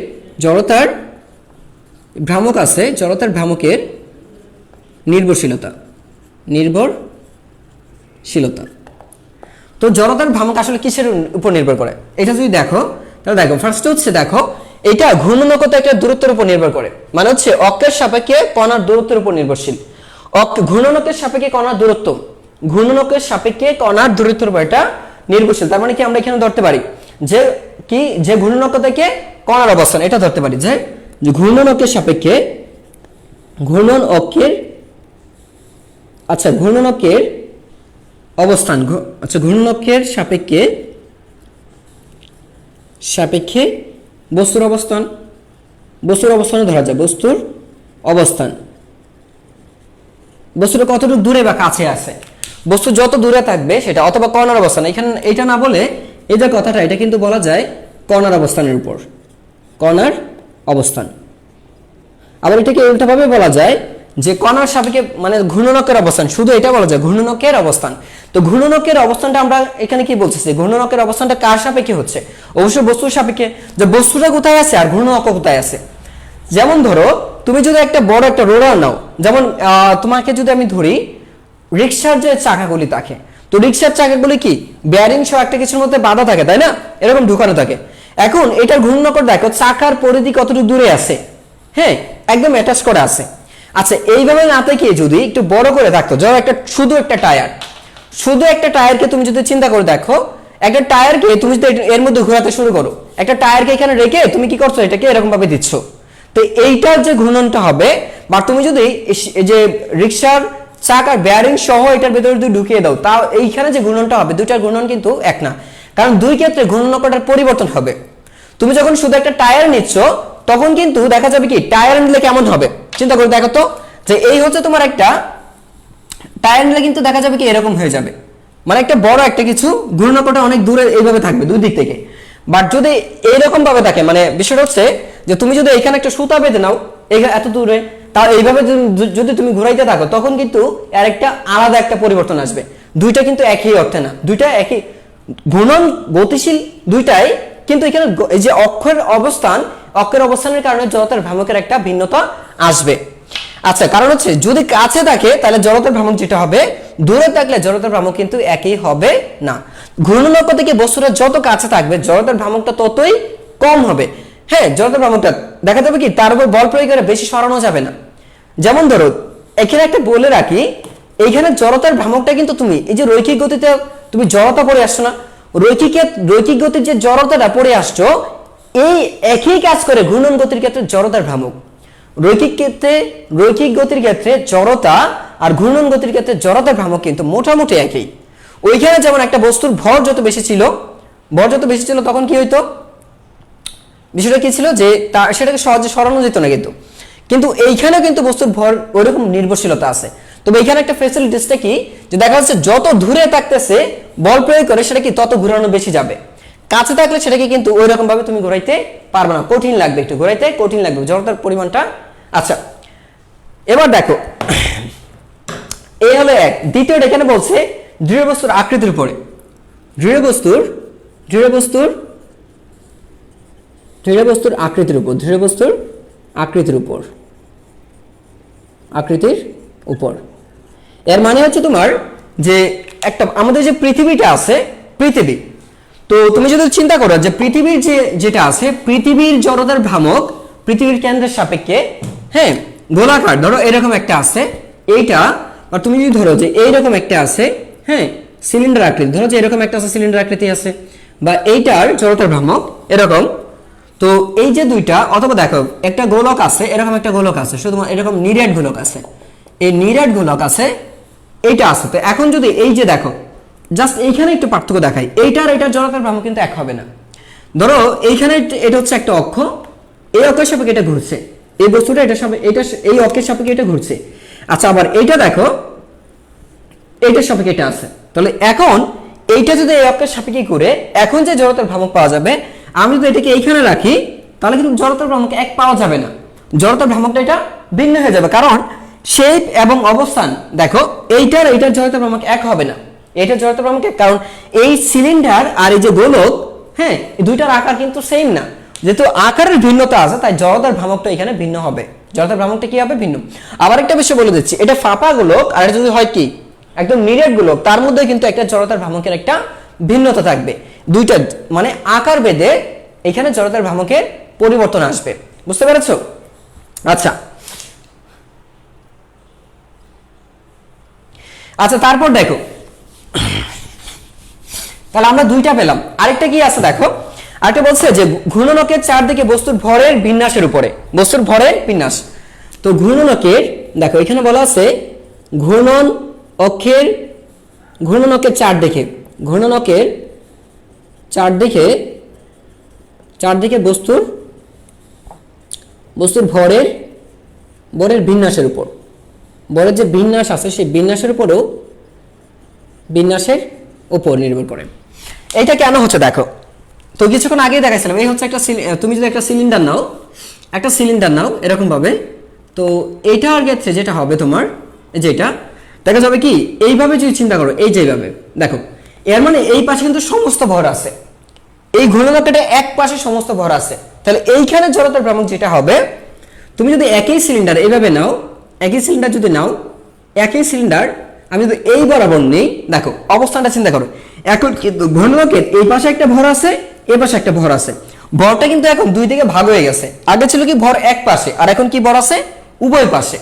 জড়তার ভ্রামক আছে, জড়তার ভ্রামকের নির্ভরশীলতা, নির্ভরশীলতা। তো জড়তার ভ্রামক আসলে কিসের উপর নির্ভর করে এটা যদি দেখো, তাহলে দেখো ফার্স্ট হচ্ছে দেখো এটা ঘূর্ণনকতা একটা দূরত্বের উপর নির্ভর করে, মানে হচ্ছে অক্ষের সাপেক্ষে কণার দূরত্বের উপর নির্ভরশীল। ঘূর্ণনকের সাপেক্ষে কণার দূরত্ব, ঘূর্ণনকের সাপেক্ষে কণার দূরত্বের উপর এটা নির্ভরশীল। তার মানে কি আমরা এখানে ধরতে পারি যে কি, যে ঘূর্ণনক থেকে কণার অবস্থান, এটা ধরতে পারি যে ঘূর্ণনকের সাপেক্ষে, ঘূর্ণন অক্ষের, আচ্ছা ঘূর্ণনকের অবস্থান, আচ্ছা ঘূর্ণনকের সাপেক্ষে, সাপেক্ষে বস্তুর অবস্থান, বস্তুর অবস্থানে ধরা যায়, বস্তুর অবস্থান, বস্তুটা কতটুকু দূরে বা কাছে আছে, বস্তু যত দূরে থাকবে সেটা, অথবা কণার অবস্থান। এখানে এটা না বলে এই যে কথাটা, এটা কিন্তু বলা যায় কণার অবস্থানের উপর, কণার অবস্থান। আবার এটাকে উল্টাভাবে বলা যায় যে কণার সাপেক্ষে, মানে ঘূর্ণনকের অবস্থান, শুধু এটা বলা যায় ঘূর্ণনকের অবস্থান। তো ঘূর্ণনকের অবস্থানটা আমরা এখানে কি বলতেছি, ঘূর্ণনকের অবস্থানটা কার সাপেক্ষে হচ্ছে, অবশ্যই বস্তুর সাপেক্ষে, যে বস্তুটা কোথায় আছে আর ঘূর্ণনক কোথায় আছে। যেমন ধরো তুমি যদি একটা বড় একটা রোলার নাও, যেমন তোমাকে যদি আমি ধরি রিক্সার যে চাকাগুলি থাকে, তো রিক্সার চাকাগুলি কি বেয়ারিং সহ একটা কিছুর মধ্যে বাঁধা থাকে, তাই না, এরকম ঢুকানো থাকে। এখন এটার ঘূর্ণনকর দেখো চাকার পরিধি কতটুকু দূরে আছে, হ্যাঁ একদম অ্যাটাচ করা আছে। আচ্ছা এইভাবে না থেকে যদি একটু বড় করে থাকতো, ধরো একটা শুধু একটা টায়ার, শুধু একটা টায়ারকে তুমি যদি চিন্তা করে দেখো, একটা টায়ারকে তুমি যদি এর মধ্যে ঘোরাতে শুরু করো, একটা টায়ারকে এখানে রেখে তুমি কি করছো, এটাকে এরকম ভাবে দিচ্ছ, তো এইটার যে ঘূর্ণনটা হবে, বা তুমি যদি যে রিক্সার চাকার বেয়ারিং সহ এটার ভেতরে যদি ঢুকিয়ে দাও, তা এইখানে যে ঘূর্ণনটা হবে, দুইটার ঘূর্ণন কিন্তু এক না, কারণ দুই ক্ষেত্রে ঘূর্ণনকটার পরিবর্তন হবে। তুমি যখন শুধু একটা টায়ার নিচ্ছ তখন কিন্তু দেখা যাবে কি টায়ার নিলে কেমন হবে, চিন্তা করে দেখো তো, যে এই হচ্ছে তোমার একটা টায়ার নিলে কিন্তু দেখা যাবে কি এরকম হয়ে যাবে, মানে একটা বড় একটা কিছু, ঘূর্ণনকটা অনেক দূরে এইভাবে থাকবে দুই দিক থেকে। বাট যদি এইরকম ভাবে থাকে, মানে বিষয়টা হচ্ছে যে তুমি যদি এখানে একটা সুতা বেঁধে নাও এত দূরে, তা এইভাবে যদি তুমি ঘুরাইতে থাকো, তখন কিন্তু এর একটা আলাদা একটা পরিবর্তন আসবে। দুইটা কিন্তু একই অর্থে না, দুইটা একই ঘূর্ণন গতিশীল দুইটাই, কিন্তু এখানে এই যে অক্ষের অবস্থান, অক্ষের অবস্থানের কারণে জড়তার ভ্রামকের একটা ভিন্নতা আসবে। আচ্ছা কারণ হচ্ছে যদি কাছে থাকে তাহলে জড়তার ভ্রামক যেটা হবে, দূরে থাকলে জড়তার ভ্রামক কিন্তু একই হবে না। ঘূর্ণনক থেকে বস্তুটা যত কাছে থাকবে জড়তার ভ্রামকটা ততই কম হবে। হ্যাঁ জড়তার ভ্রামকটা দেখা যাবে কি তার উপর বল প্রয়োগ করে বেশি সরানো যাবে না। যেমন ধরো এখানে একটা বলে রাখি, এইখানে জড়তার ভ্রামকটা কিন্তু তুমি এই যে রৈখিক গতিতে তুমি জড়তা পড়ে আসছো না, রৈখিক গতির যে জড়তাটা পড়ে আসছো, এই একই কাজ করে ঘূর্ণন গতির ক্ষেত্রে জড়তার ভ্রামক। রৈখিক গতির ক্ষেত্রে জড়তা আর ঘূর্ণন গতির ক্ষেত্রে জড়তার ভ্রামক কিন্তু মোটামুটি একই। ওইখানে যেমন একটা বস্তুর ভর যত বেশি ছিল, তখন কি হইতো, বিষয়টা কি ছিল যে সেটাকে সহজে সরানো যেত না, কিন্তু এইখানেও কিন্তু বস্তুর ভর ওইরকম নির্ভরশীলতা আছে। তবে এইখানে একটা ফ্যাসিলিটিসটা কি, যে দেখা যাচ্ছে যত দূরে থাকতেছে বল প্রয়োগ করে সেটা কি তত ঘুরানো বেশি যাবে, কাছে থাকলে সেটাকে কিন্তু ওই রকম ভাবে তুমি ঘুরাইতে পারবে না, কঠিন লাগবে, একটু ঘুরাইতে কঠিন লাগবে জড়তার পরিমাণটা। আচ্ছা এবার দেখো এই হলো এক। দ্বিতীয়টা এখানে বলছে দৃঢ় বস্তুর আকৃতির উপরে, দৃঢ় বস্তুর আকৃতির উপর। এর মানে হচ্ছে তোমার যে একটা আমাদের যে পৃথিবীটা আছে, পৃথিবী, তো তুমি যদি চিন্তা করো যে পৃথিবীর যেটা আছে, পৃথিবীর জড়তার ভ্রামক পৃথিবীর কেন্দ্রের সাপেক্ষে, হ্যাঁ, গোলাকার ধরো এরকম একটা আছে, এইটা, বা তুমি যদি ধরো যে এইরকম একটা আছে, হ্যাঁ, সিলিন্ডার আকৃতি, ধরো যে এরকম একটা আছে, সিলিন্ডার আকৃতি আছে, বা এইটার জড়তার ভ্রামক এরকম। তো এই যে দুইটা, অথবা দেখো একটা গোলক আছে, এরকম একটা গোলক আছে, শুধুমাত্র এরকম নিরেট গোলক আছে, এই নিরেট গোলক আছে, এইটা আছে। তো এখন যদি এই যে দেখো জাস্ট এইখানে একটু পার্থক্য দেখাই, এইটার এটার জড়তার ভ্রামক কিন্তু এক হবে না। ধরো এইখানে এটা হচ্ছে একটা অক্ষ, এই অক্ষের সাপেক্ষে এটা ঘুরছে, এই বস্তুটা এটা এটা এই অক্ষের সাপেক্ষে এটা ঘুরছে। আচ্ছা, আবার এইটা দেখো, এইটার সাপেক্ষে এটা আছে। তাহলে এখন এইটা যদি এই অক্ষের সাপেক্ষে ঘুরে, এখন যে জড়তার ভ্রামক পাওয়া যাবে, আমি যদি এটাকে এইখানে রাখি, তাহলে কিন্তু জড়তার ভ্রামক এক পাওয়া যাবে না, জড়তার ভ্রামকটা এটা ভিন্ন হয়ে যাবে। কারণ শেপ এবং অবস্থান দেখো, এইটার জড়তার ভ্রামক এক হবে না, এটার জড়তার ভ্রামক এক। কারণ এই সিলিন্ডার আর এই যে গোলক, হ্যাঁ, এই দুইটার আকার কিন্তু সেম না, যেহেতু আকারের ভিন্নতা আছে, তাই জড়তার ভ্রামকটা এখানে ভিন্ন হবে, জড়তার ভ্রামকটা কি হবে, ভিন্ন। আবার একটা বিষয় বলে দিচ্ছি, এটা ফাঁপা গোলক আর এটা যদি হয় কি একদম নিরেট গোলক, তার মধ্যে কিন্তু একটা জড়তার ভ্রামকের একটা ভিন্নতা থাকবে, দুইটা মানে আকার ভেদে এখানে জড়তার ভ্রামকের পরিবর্তন আসবে, বুঝতে পেরেছো? আচ্ছা আচ্ছা, তারপর দেখো, তাহলে আমরা দুইটা পেলাম, আরেকটা কি আছে দেখো, আরেকটা বলছে যে ঘূর্ণনকের চারদিকে বস্তুর ভরের বিন্যাসের উপরে, বস্তুর ভরের বিন্যাস। তো ঘূর্ণনকের দেখো এখানে বলা আছে ঘূর্ণনকের চারদিকে বস্তুর ভরের বিন্যাসের উপর, ভরের যে বিন্যাস আছে সেই বিন্যাসের উপর নির্ভর করে। এইটা কেন হচ্ছে দেখো, তো কিছুক্ষণ আগেই দেখাইছিলাম, এই হচ্ছে একটা তুমি যদি একটা সিলিন্ডার নাও এরকম ভাবে, তো এইটার ক্ষেত্রে যেটা হবে তোমার যেটা দেখা যাবে কি, এইভাবে যদি চিন্তা করো, এই যেভাবে দেখো, এর মানে এই পাশে কিন্তু সমস্ত ভর আছে, এই ঘূর্ণনকের এক পাশে সমস্ত ভর আছে, তাহলে এইখানে জড়তার ভ্রামক যেটা হবে, তুমি যদি একই সিলিন্ডার এইভাবে নাও, একই সিলিন্ডার আমি যদি এই বরাবর নেই, দেখো অবস্থানটা চিন্তা করো, এখন কিন্তু ঘূর্ণনকের এই পাশে একটা ভর আছে, এই পাশে একটা ভর আছে, ভরটা কিন্তু এখন দুই দিকে ভাগ হয়ে গেছে, আগে ছিল কি ভর এক পাশে, আর এখন কি ভর আছে উভয় পাশে,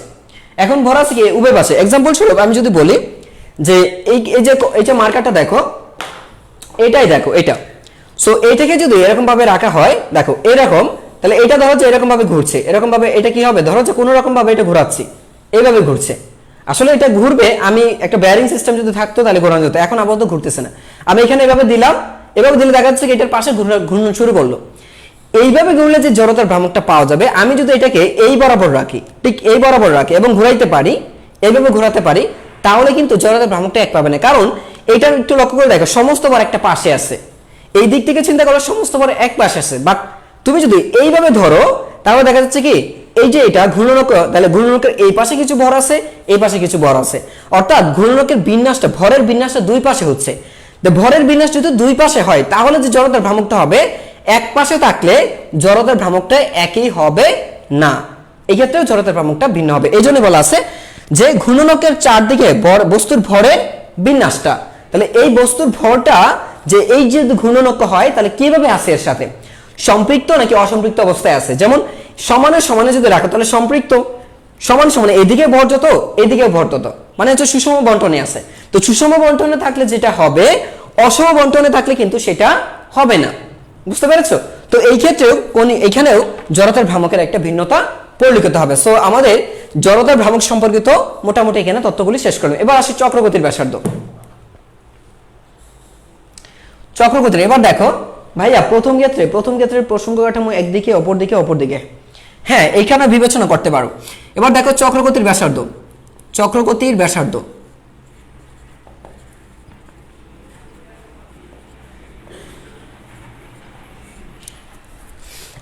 এখন ভর আছে কি উভয় পাশে। এক্সাম্পল স্বরূপ আমি যদি বলি যে এই যে মার্কারটা দেখো, এটাই দেখো এটা, সো এইটাকে যদি এরকম ভাবে রাখা হয়, দেখো এরকম, তাহলে এটা ধরো যে এরকম ভাবে ঘুরছে, এরকম ভাবে এটা কি হবে, ধরো যে কোনো রকম ভাবে এটা ঘোরাচ্ছি, এইভাবে ঘুরছে, আসলে এটা ঘুরবে, আমি একটা বেয়ারিং সিস্টেম যদি থাকতো তাহলে ঘোরানো যেত, এখন আপাতত ঘুরতেছে না, আমি এখানে এভাবে দিলাম, এভাবে দিলে দেখা যাচ্ছে কি এটার পাশে ঘূর্ণন শুরু করলো, এইভাবে ঘুরলে যে জড়তার ভ্রামকটা পাওয়া যাবে, আমি যদি এটাকে এই বরাবর রাখি, ঠিক এই বরাবর রাখি এবং ঘোরাইতে পারি, এইভাবে ঘোরাতে পারি, তাহলে কিন্তু জড়তার ভ্রামকটা এক পাবে না। কারণ এটা একটু লক্ষ্য করে দেখো, সমস্ত ভর একটা পাশে আছে, এই দিক থেকে চিন্তা করো সমস্ত ভর এক পাশে আছে, বাট তুমি যদি এইভাবে ধরো, তাহলে দেখা যাচ্ছে কি এই যে এটা ঘূর্ণনক, তাহলে ঘূর্ণনকের এই পাশে কিছু ভর আছে, এই পাশে কিছু ভর আছে, অর্থাৎ ঘূর্ণনকের বিন্যাসটা, ভরের বিন্যাসটা দুই পাশে হচ্ছে। ভরের বিন্যাস যদি দুই পাশে হয়, তাহলে যে জড়তার ভ্রামকটা হবে, এক পাশে থাকলে জড়তার ভ্রামকটা একই হবে না, এই ক্ষেত্রেও জড়তার ভ্রামকটা ভিন্ন হবে। এই জন্য বলা আছে যে ঘূর্ণনকের চারদিকে বস্তুর ভরের বিন্যাসটা, তাহলে এই বস্তুর ভরটা যে এই যে ঘূর্ণনক হয়, তাহলে কিভাবে আছে, এর সাথে সম্পৃক্ত নাকি অসম্পৃক্ত অবস্থায় আছে। যেমন সমানে সমানে যদি রাখো, তাহলে সম্পৃক্ত, সমান সমানে এদিকে ভর যত এদিকে ভর তত, মানে হচ্ছে সুষম বন্টনে আছে। তো সুষম বন্টনে থাকলে যেটা হবে, অসম বন্টনে থাকলে কিন্তু সেটা হবে না, বুঝতে পেরেছো? তো এই ক্ষেত্রেও এখানেও জড়তার ভ্রামকের একটা ভিন্নতা পরিলক্ষিত হবে। সো আমাদের জড়তার ভ্রামক সম্পর্কিত মোটামুটি এখানে তথ্যগুলি শেষ করলাম। এবার আসি চক্রগতির ব্যাসার্ধ। চক্রগতির এবার দেখো ভাইয়া, প্রথম ক্ষেত্রে প্রসঙ্গ কাঠামো একদিকে, অপর দিকে, হ্যাঁ এইখানে বিবেচনা করতে পারো। এবার দেখো চক্রগতির ব্যাসার্ধ,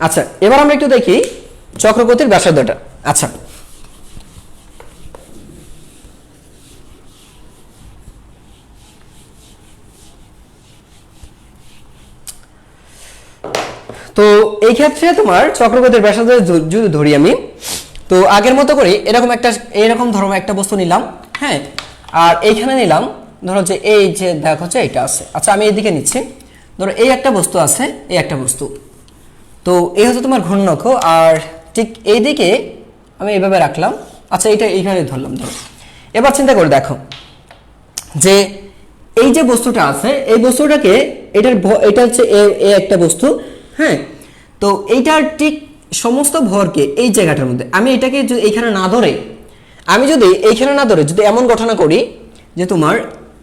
আচ্ছা এবার আমরা একটু দেখি চক্রগতির ব্যাসার্ধটা। আচ্ছা তো এই ক্ষেত্রে তোমার চক্রগতির ব্যাসার্ধ যদি ধরি আমি, তো আগের মতো করে এরকম ধরো একটা বস্তু নিলাম, হ্যাঁ, আর এইখানে নিলাম ধরো যে এই যে দেখো যে এটা আছে, আচ্ছা আমি এইদিকে নিচ্ছি, ধরো এই একটা বস্তু আছে, এই একটা বস্তু, তো এই হচ্ছে তোমার ঘূর্ণক, আর ঠিক এইদিকে আমি এইভাবে রাখলাম। আচ্ছা, এটা এইখানে ধরলাম। ধরো এবার চিন্তা করে দেখো যে এই যে বস্তুটা আছে, এই বস্তুটাকে এটা হচ্ছে এ একটা বস্তু, হ্যাঁ। তো এইটার ঠিক সমস্ত ভরকে এই জায়গাটার মধ্যে আমি এটাকে যদি এইখানে না ধরে, আমি যদি এইখানে না ধরে যদি এমন ঘটনা করি যে তোমার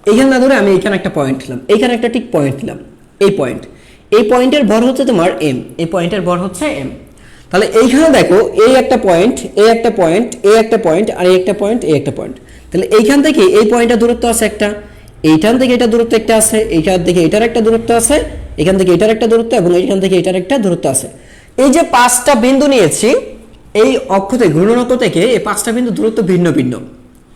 এইখানে না ধরে আমি এইখানে একটা পয়েন্ট দিলাম, এইখানে একটা ঠিক পয়েন্ট দিলাম, এই পয়েন্টের ভর হচ্ছে তোমার এম, এই পয়েন্টের ভর হচ্ছে এম। তাহলে এইখানে দেখো এই একটা পয়েন্ট, এই একটা পয়েন্ট, এই একটা পয়েন্ট, আর এই একটা পয়েন্ট, এই একটা পয়েন্ট। তাহলে এইখান থেকে এই পয়েন্টের দূরত্ব আছে একটা, এইখান থেকে এটা দূরত্ব একটা আছে, এইখান থেকে এটার একটা দূরত্ব আছে, এখান থেকে এটার একটা দূরত্ব, এবং এইখান থেকে এটার একটা দূরত্ব আছে। এই যে 5টা বিন্দু নিয়েছি এই অক্ষ থেকে, ঘূর্ণক থেকে এই 5টা বিন্দু দূরত্ব ভিন্ন ভিন্ন,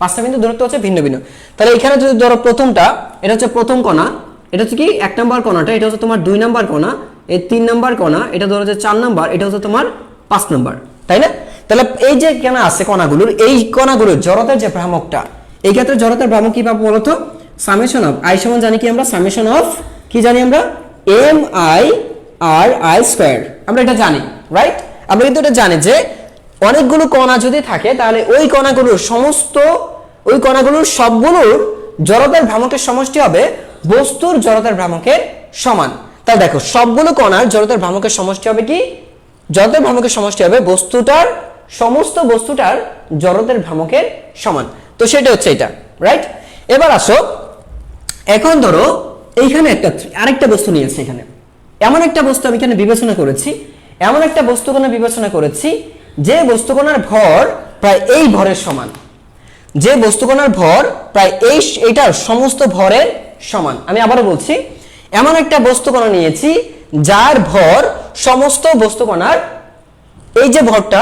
5টা বিন্দু দূরত্ব হচ্ছে ভিন্ন ভিন্ন। তাহলে এখানে যদি ধরো প্রথমটা, এটা হচ্ছে প্রথম কণা, এটা হচ্ছে কি 1 নাম্বার কণাটা, এটা হচ্ছে তোমার 2 নাম্বার কণা, এই 3 নাম্বার কণা, এটা ধরো যে 4 নাম্বার, এটা হচ্ছে তোমার 5 নাম্বার, তাই না? তাহলে এই যে কেন আছে কণাগুলোর, এই কণাগুলোর জড়তার যে ভ্রামকটা, এই ক্ষেত্রে জড়তার ভ্রামক কি পাবো বলতো? সামেশন অফ আই সমান জানি কি আমরা, সামেশন অফ কি জানি আমরা, M I R I square, আমরা এটা জানি, রাইট? আমরা কিন্তু এটা জানি যে অনেকগুলো কণা যদি থাকে তাহলে ওই কণাগুলোর সবগুলোর জড়তার ভ্রামকের সমষ্টি হবে বস্তুর জড়তার ভ্রামকের সমান। তাহলে দেখো সবগুলো কণার জড়তার ভ্রামকের সমষ্টি হবে কি, জড়তার ভ্রামকের সমষ্টি হবে সমস্ত বস্তুটার জড়তার ভ্রামকের সমান। তো সেটা হচ্ছে এটা, রাইট? এবার আসো, এখন ধরো এইখানে আরেকটা বস্তু নিয়েছে, এখানে এমন একটা বস্তু আমি এখানে বিবেচনা করেছি, এমন একটা বস্তুকণা বিবেচনা করেছি যে বস্তুকণার ভর প্রায় এই ভরের সমান, যে বস্তুকণার ভর প্রায় এইটার সমস্ত ভরের সমান। আমি আবারও বলছি, এমন একটা বস্তুকণা নিয়েছি যার ভর সমস্ত বস্তুকণার, এই যে ভরটা,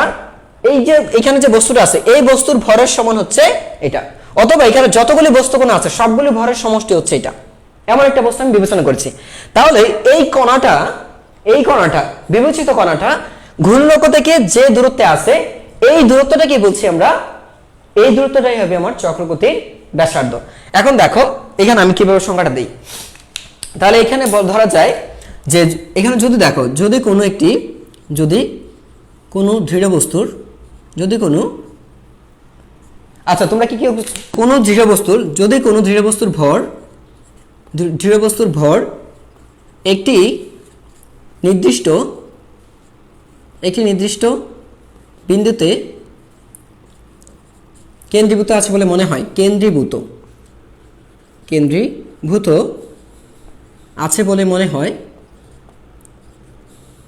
এই যে এখানে যে বস্তুটা আছে এই বস্তুর ভরের সমান হচ্ছে এটা, অথবা এখানে যতগুলি বস্তুকণা আছে সবগুলি ভরের সমষ্টি হচ্ছে এটা। এমন একটা বস্তু আমি বিবেচনা করেছি। তাহলে এই কণাটা বিবেচিত কণাটা ঘূর্ণক থেকে যে দূরত্বে আছে, এই দূরত্বটাকে বলছি আমরা, এই দূরত্বটাই হবে আমার চক্রগতির ব্যাসার্ধ। এখন দেখো এখানে আমি কিভাবে সংখ্যাটা দিই। তাহলে এখানে ধরা যায় যে এখানে যদি দেখো, যদি কোনো দৃঢ় বস্তুর, আচ্ছা তোমরা কি কোনো দৃঢ় বস্তুর ভর একটি নির্দিষ্ট বিন্দুতে কেন্দ্রীভূত আছে বলে মনে হয়, কেন্দ্রীভূত আছে বলে মনে হয়, এবং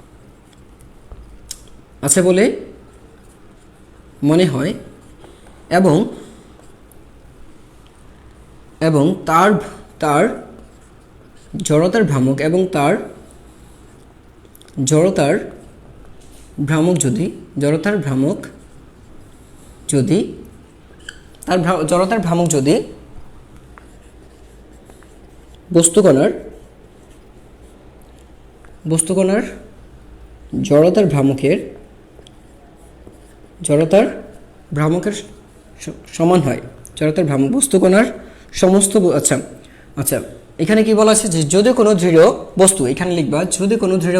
তার জড়তার ভ্রামক যদি বস্তুকণার জড়তার ভ্রামকের সমান হয়, জড়তার ভ্রামক বস্তুকণার সমস্ত, আচ্ছা এখানে কি বলা আছে যে যদি কোনো দৃঢ় বস্তু, এখানে লিখবা যদি কোনো দৃঢ়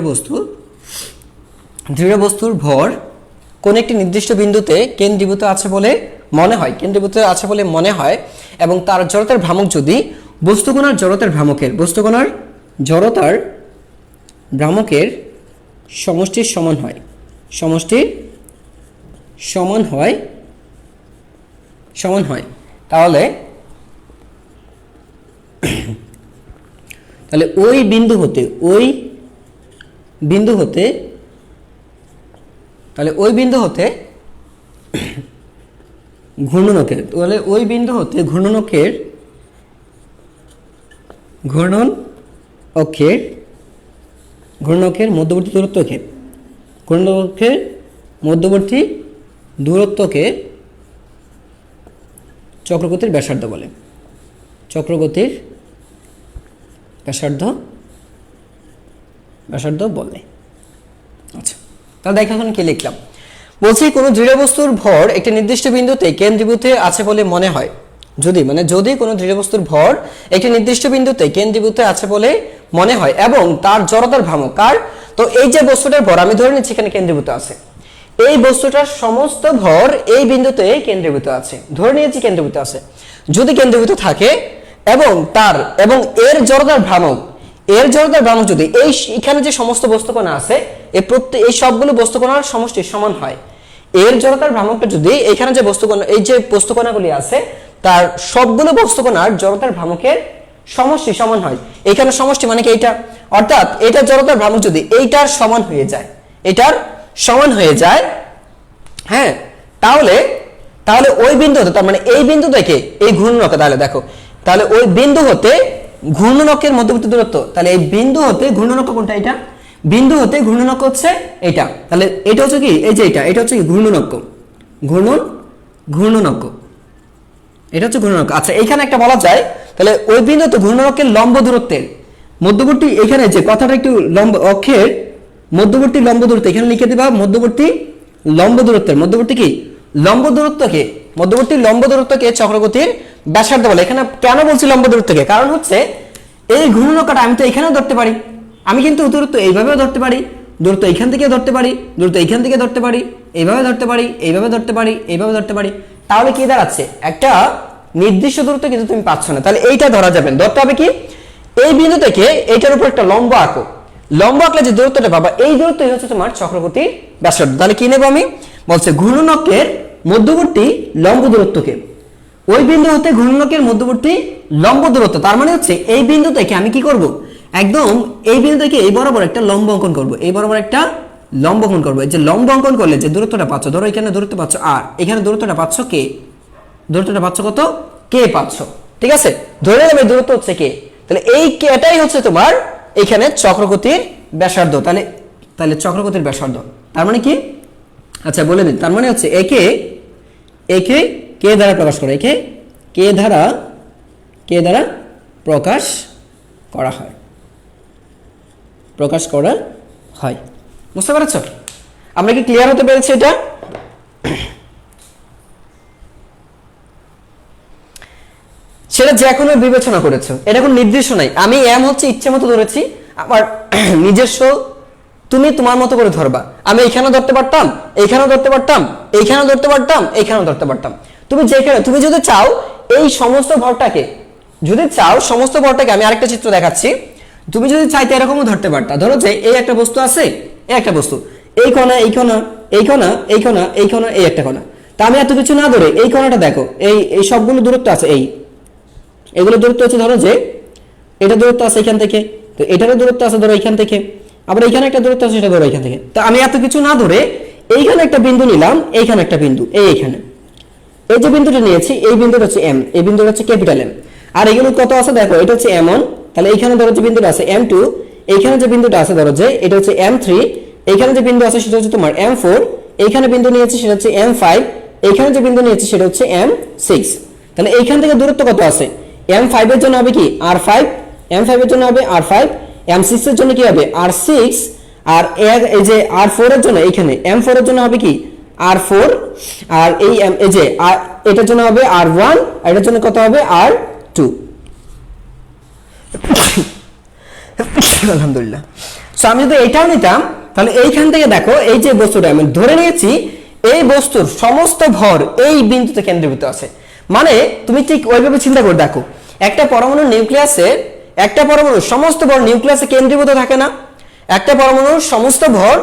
বস্তুর ভর কোন একটি নির্দিষ্ট বিন্দুতে কেন্দ্রীভূত আছে বলে মনে হয়, এবং তার জড়তার ভ্রামক যদি বস্তুকণার জড়তার ভ্রামকের সমষ্টির সমান হয়, তাহলে ওই বিন্দু হতে ঘূর্ণকের মধ্যবর্তী দূরত্বকে চক্রগতির ব্যাসার্ধ বলে। আচ্ছা, তাহলে দেখো এখন কি লিখলাম। বলছি কোনো দৃঢ় বস্তুর ভর একটি নির্দিষ্ট বিন্দুতে কেন্দ্রীভূত আছে বলে মনে হয়, যদি কোনো দৃঢ় বস্তুর ভর একটি নির্দিষ্ট বিন্দুতে কেন্দ্রীভূত আছে বলে মনে হয় এবং তার জড়তার ভ্রামক কার, তো এই যে বস্তুটার ভর আমি ধরে নিচ্ছি এখানে কেন্দ্রীভূত আছে, এই বস্তুটার সমস্ত ভর এই বিন্দুতে কেন্দ্রীভূত আছে, ধরে নিয়েছি কেন্দ্রীভূত আছে। যদি কেন্দ্রীভূত থাকে এবং তার এবং এর জড়তার ভ্রামক, এর জড়তার ভ্রামক যদি এই এখানে যে সমস্ত বস্তুকণা আছে এই সবগুলো বস্তুকণার সমষ্টি সমান হয়, এর জড়তার ভ্রামকটা যদি এখানে যে বস্তুকণা এই যে বস্তুকণাগুলি আছে তার সবগুলো বস্তুকণার জড়তার ভ্রামকের সমষ্টি সমান হয়, এখানে সমষ্টি মানে কি এইটা, অর্থাৎ এটার জড়তার ভ্রামক যদি এইটার সমান হয়ে যায়, এটার সমান হয়ে যায়, হ্যাঁ, তাহলে তাহলে ওই বিন্দু হতে, তার মানে এই বিন্দু থেকে এই ঘূর্ণনকে, তাহলে দেখো তাহলে ওই বিন্দু হতে ঘূর্ণনকের মধ্যবর্তী দূরত্ব, তাহলে এই বিন্দু হতে ঘূর্ণনক কোনটা, এটা বিন্দু হতে ঘূর্ণনক হচ্ছে এটা, তাহলে এটা হচ্ছে কি এই যে এটা হচ্ছে কি ঘূর্ণনক, ঘূর্ণনক, এটা হচ্ছে ঘূর্ণনক। আচ্ছা এখানে একটা বলা যায় তাহলে ওই বিন্দু তো ঘূর্ণনকের লম্ব দূরত্বের মধ্যবর্তী, এখানে যে কথাটা একটু লম্ব অক্ষের মধ্যবর্তী লম্ব দূরত্ব এখানে লিখে দিবা, মধ্যবর্তী লম্ব দূরত্বের মধ্যবর্তী কি লম্ব দূরত্বকে, মধ্যবর্তী লম্ব দূরত্বকে চক্রগতির ব্যাসার্ধ বলে। এখানে কেন বলছি লম্ব দূরত্বকে, কারণ হচ্ছে এই ঘূর্ণনকটা আমি তো এখানেও ধরতে পারি, আমি কিন্তু দূরত্ব এইভাবেও ধরতে পারি, দূরত্ব এইখান থেকে ধরতে পারি, দূরত্ব এইখান থেকে ধরতে পারি, এইভাবে ধরতে পারি, এইভাবে ধরতে পারি, এইভাবে ধরতে পারি, তাহলে কি দাঁড়াচ্ছে একটা নির্দিষ্ট দূরত্ব কিন্তু তুমি পাচ্ছ না, তাহলে এইটা ধরা যাবে, ধরতে হবে কি এই বিন্দু থেকে এইটার উপর একটা লম্ব আঁকো, লম্ব আঁকলে যে দূরত্বটা পাবা এই দূরত্বই হচ্ছে তোমার চক্রগতির ব্যাসার্ধ। তাহলে কি নেব আমি, বলছে ঘূর্ণনকের মধ্যবর্তী লম্ব দূরত্বকে, ওই বিন্দু হতে ঘূর্ণনকের মধ্যবর্তী লম্ব দূরত্ব, তার মানে হচ্ছে এই বিন্দু থেকে আমি কি করব, একদম এই বিন্দু থেকে এই বরাবর একটা লম্ব অঙ্কন করব, এই বরাবর একটা লম্ব অঙ্কন করব। এই যে লম্ব অঙ্কন করলে যে দূরত্বটা পাচ্ছ, ধরো এখানে দূরত্ব পাচ্ছ আর এখানে দূরত্বটা পাচ্ছ কে, দূরত্বটা পাচ্ছ কত, কে পাচ্ছ, ঠিক আছে, ধরে নেবে দূরত্ব হচ্ছে কে, তাহলে এই কেটাই হচ্ছে তোমার এখানে চক্রগতির ব্যাসার্ধ, তাহলে তাহলে চক্রগতির ব্যাসার্ধ তার মানে কি, আচ্ছা বলে দিন, তার মানে হচ্ছে একে একে কে দ্বারা প্রকাশ করে, একে কে দ্বারা প্রকাশ করা হয়, প্রকাশ করা হয়, বুঝতে পারছ, আমরা কি ক্লিয়ার হতে পেরেছি এটা? সেটা যে কোনো বিবেচনা করেছো, এটা কোনো নির্দিষ্ট নাই, আমি এম হচ্ছে ইচ্ছে মতো ধরেছি, আমার নিজস্ব, তুমি তোমার মতো করে ধরবা, আমি এখানেও ধরতে পারতাম, এইখানেও ধরতে পারতাম, এইখানেও ধরতে পারতাম, এইখানেও ধরতে পারতাম, তুমি যেখানে তুমি যদি চাও এই সমস্ত ভরটাকে, যদি চাও সমস্ত ভরটাকে, আমি আরেকটা চিত্র দেখাচ্ছি, তুমি যদি চাইতে এরকমও ধরতে পারতা, ধরো যে এই একটা বস্তু আছে, এই একটা বস্তু, এই কোণা এই কোণা এই কোণা এই কোণা এই কোণা এই একটা কোণা, তা আমি এত কিছু না ধরে এই কোণাটা দেখো, এই সবগুলো দূরত্ব আছে, এগুলো দূরত্ব হচ্ছে, ধরো যে এটা দূরত্ব আছে এখান থেকে, তো এটারও দূরত্ব আছে ধরো এখান থেকে, আবার এখানে একটা দূরত্ব আছে সেটা ধরো এখান থেকে, তো আমি এত কিছু না ধরে এইখানে একটা বিন্দু নিলাম, এইখানে একটা বিন্দু, এইখানে এই যে বিন্দুটা নিয়েছি, এই বিন্দুটা হচ্ছে এম, এই বিন্দুটা হচ্ছে ক্যাপিটাল এম, আর এগুলো কত আছে দেখো, এটা হচ্ছে এম1, তাহলে এইখানে ধরো যে বিন্দুটা আছে এম2, এইখানে যে বিন্দুটা আছে ধরো যে এটা হচ্ছে এম3, এইখানে যে বিন্দু আছে সেটা হচ্ছে তোমার এম4, এইখানে বিন্দু নিয়েছি সেটা হচ্ছে এম5, এইখানে যে বিন্দু নিয়েছি সেটা হচ্ছে এম6, তাহলে এইখান থেকে দূরত্ব কত আছে, M5 এর জন্য হবে কি R5, M5 এর জন্য হবে R5, M6 এর জন্য কি হবে R6, আর এই যে R4 এর জন্য এখানে M4 এর জন্য হবে কি R4, আর এই যে এটার জন্য হবে R1, আর এটার জন্য কত হবে R2। আলহামদুলিল্লাহ। সো আমি যদি এটাও নিতাম তাহলে এইখান থেকে দেখো এই যে বস্তুটা আমি ধরে নিয়েছি, এই বস্তুর সমস্ত ভর এই বিন্দুতে কেন্দ্রীভূত আছে, মানে তুমি ঠিক ওইভাবে চিন্তা করে দেখো, একটা পরমাণুর নিউক্লিয়াসে, একটা পরমাণুর সমস্ত ভর নিউক্লিয়াসে কেন্দ্রীভূত থাকে না, একটা পরমাণুর সমস্ত ভর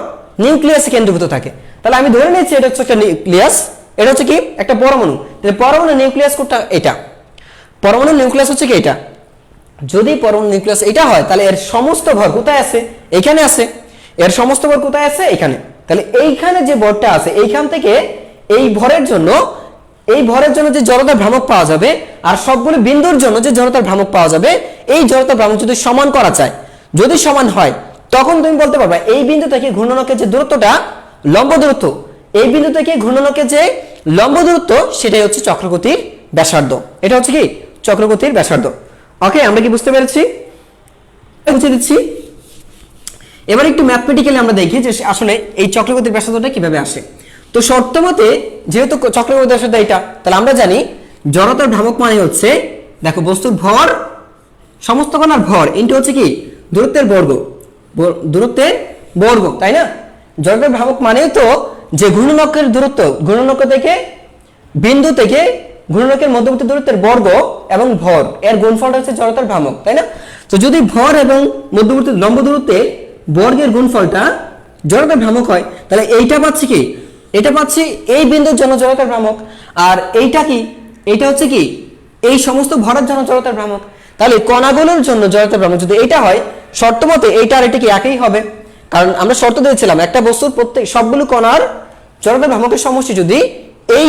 নিউক্লিয়াসে কেন্দ্রীভূত থাকে, তাহলে আমি ধরে নিয়েছি এটা হচ্ছে একটা নিউক্লিয়াস, এটা হচ্ছে কি একটা পরমাণু, তাহলে পরমাণু নিউক্লিয়াস কোনটা, এটা পরমাণু নিউক্লিয়াস হচ্ছে কি এটা, যদি পরমাণু নিউক্লিয়াস এটা হয় তাহলে এর সমস্ত ভর কোথায় আছে, এখানে আছে, এর সমস্ত ভর কোথায় আছে, এখানে, তাহলে এইখানে যে ভরটা আছে এইখান থেকে এই ভরের জন্য যে জড়তার ভ্রামক পাওয়া যাবে, আর সবগুলো বিন্দুর জন্য যে জড়তার ভ্রামক পাওয়া যাবে, এই জড়তার ভ্রামক যদি সমান করা যায়, যদি সমান হয় তখন তুমি বলতে পারবে এই বিন্দু থেকে ঘূর্ণনকের যে দূরত্বটা লম্ব দূরত্ব, এই বিন্দু থেকে ঘূর্ণনকের যে লম্ব দূরত্ব সেটাই হচ্ছে চক্রগতির ব্যাসার্ধ, এটা হচ্ছে কি চক্রগতির ব্যাসার্ধ। ওকে, আমরা কি বুঝতে পেরেছি? বুঝে দিচ্ছি। এবার একটু ম্যাথমেটিক্যালি আমরা দেখি যে আসলে এই চক্রগতির ব্যাসার্ধটা কিভাবে আসে। তো শর্ত মতে যেহেতু চক্রগতির ব্যাসার্ধ এটা, তাহলে আমরা জানি জড়তার ভ্রামক মানে হচ্ছে, দেখো বস্তুর ভর, সমস্ত কণার ভর ইনটু হচ্ছে কি দূরত্বের বর্গ, দূরত্বের বর্গ, তাই না? জড়তার ভ্রামক মানেই তো যে ঘূর্ণনকের দূরত্ব, ঘূর্ণনক থেকে বিন্দু থেকে ঘূর্ণনকের মধ্যবর্তী দূরত্বের বর্গ এবং ভর এর গুণফলটা হচ্ছে জড়তার ভ্রামক, তাই না? তো যদি ভর এবং মধ্যবর্তী লম্ব দূরত্বের বর্গের গুণফলটা জড়তার ভ্রামক হয়, তাহলে এইটা পাচ্ছি কি, এটা পাচ্ছি এই বিন্দুর জন্য জড়তার ভ্রামক, আর এইটা কি, এটা হচ্ছে কি এই সমস্ত ভরের জন্য জড়তার ভ্রামক। তাহলে কণাগুলোর জন্য জড়তার ভ্রামক যদি এটা হয়, শর্ত মতে এইটা আর এটা কি একই হবে, কারণ আমরা শর্ত দিয়েছিলাম একটা বস্তুর প্রত্যেক সবগুলো কণার জড়তার ভ্রামকের সমষ্টি যদি এই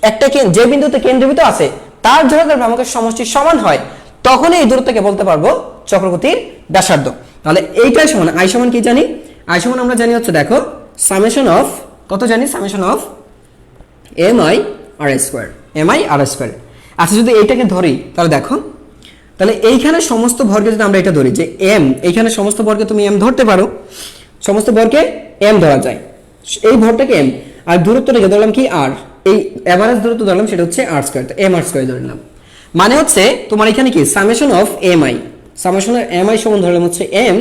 একটা যে বিন্দুতে কেন্দ্রীভূত আছে তার জড়তার ভ্রামকের সমষ্টি সমান হয়, তখনই এই দূরত্বকে বলতে পারবো চক্রগতির ব্যাসার্ধ। তাহলে এইটাই সমান, আই সমান কি জানি, আই সমান আমরা জানি হচ্ছে দেখো সামেশন অফ, কত জানি, summation of M I R square, M I R square. আচ্ছা যদি এইটাকে ধরি তাহলে দেখো, তাহলে এইখানে সমস্ত ভরকে যদি আমরা এটা ধরি যে এম, এইখানে সমস্ত ভরকে তুমি এম ধরতে পারো, সমস্ত ভরকে এম ধরা যায়, এই ভরটাকে এম, আর দূরত্বটাকে ধরলাম কি আর, এই এভারেজ দূরত্ব ধরলাম সেটা হচ্ছে আর স্কোয়ার, তো এম আর স্কোয়ার ধরলাম। মানে হচ্ছে তোমার এখানে কি summation of M I, summation of M I সমান ধরলাম হচ্ছে এম,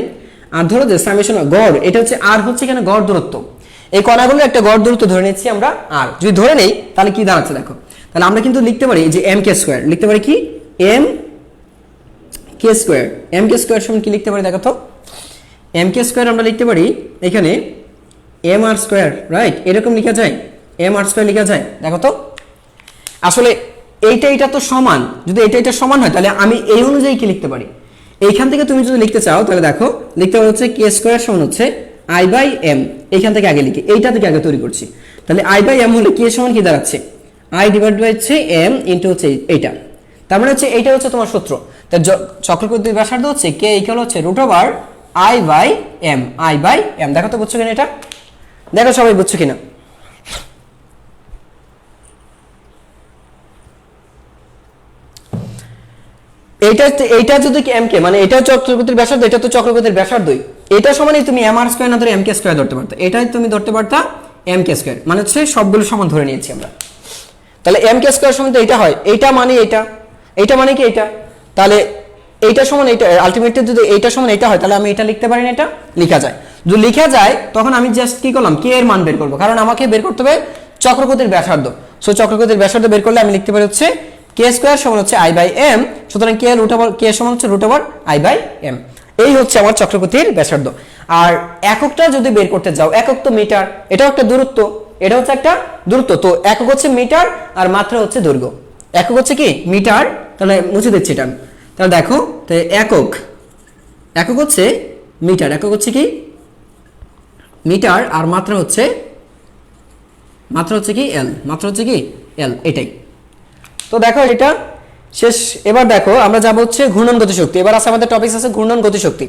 আর ধরো যে সামেশন অফ গড়, এটা হচ্ছে আর হচ্ছে এখানে গড় দূরত্ব, এই কণাগুলো একটা গড় দূরত্ব ধরে নিচ্ছি আমরা আর, যদি ধরে নেই তাহলে কি দাঁড়াচ্ছে দেখো, তাহলে আমরা কিন্তু লিখতে পারি যে এম কে স্কোয়ার, লিখতে পারি কি M K square, M K square সমান কি লিখতে পারি দেখো তো, এম কে স্কোয়ার আমরা লিখতে পারি এখানে এম আর স্কোয়ার, রাইট, এরকম লিখা যায়, এম আর স্কোয়ার লিখা যায় দেখো তো। আসলে এইটা তো সমান, যদি এটা সমান হয় তাহলে আমি এই অনুযায়ী কি লিখতে পারি, এইখান থেকে তুমি যদি লিখতে চাও তাহলে দেখো লিখতে পারো হচ্ছে কে স্কোয়ার সমান হচ্ছে আই বাই এম, এইখান থেকে আগে লিখি, এইটা থেকে আগে তৈরি করছি, তাহলে আই বাই এম হলে কে সমান কি দাঁড়াচ্ছে, আই ডিভাইড বাই হচ্ছে এম ইন্টু হচ্ছে এইটা, তার মানে হচ্ছে এইটা হচ্ছে তোমার সূত্র। তাই চক্রকৃতির ব্যাসার্ধ হচ্ছে কে ইকুয়াল হচ্ছে root over I by M, I by M. দেখো তো বুঝছো কিনা এটা, দেখো সবাই বুঝছো কিনা। এইটা যদি এম কে মানে এটা চক্রকৃতির ব্যাসার্ধ, এটা তো চক্রকৃতির ব্যাসার্ধই, এটা সমানই তুমি এম আর স্কোয়ার না ধরে এম কে স্কোয়ার ধরতে পারতা, এটাই তুমি ধরতে পারতা এম কে স্কোয়ার, মানে হচ্ছে সবগুলো সমান ধরে নিয়েছি আমরা। তাহলে এম কে স্কোয়ার সমান তো এটা হয়, এইটা মানে এইটা মানে কি এইটা, তাহলে এইটা সমান এইটা, আলটিমেটলি যদি এইটা সমান এটা হয় তাহলে আমি এটা লিখতে পারি না, এটা লেখা যায়, যদি লেখা যায় তখন আমি জাস্ট কি করলাম কে এর মান বের করবো, কারণ আমাকে বের করতে হবে চক্রকৃতির ব্যাসার্ধ। সো চক্রকৃতির ব্যাসার্ধ বের করলে আমি লিখতে পারি হচ্ছে কে স্কোয়ার সমান হচ্ছে আই বাই এম, সুতরাং কে রুট ওভার কে সমান হচ্ছে root over I by M, এই হচ্ছে আমার চক্রকৃতির ব্যাসার্ধ। আর এককটা যদি বের করতে যাও, একক তো মিটার, এটাও একটা দূরত্ব, এটা হচ্ছে একটা দূরত্ব, তো একক হচ্ছে মিটার আর মাত্রা হচ্ছে দৈর্ঘ্য, একক হচ্ছে কি মিটার, তাহলে মুছে দিচ্ছি এটা, তাহলে দেখো একক হচ্ছে মিটার, একক হচ্ছে কি মিটার, আর মাত্রা হচ্ছে কি এল, মাত্রা হচ্ছে কি এল, এটাই। তো দেখো এটা শেষ, এবার দেখো আমরা যাবো হচ্ছে ঘূর্ণন গতিশক্তি, এবার আছে আমাদের টপিক আছে ঘূর্ণন গতিশক্তি।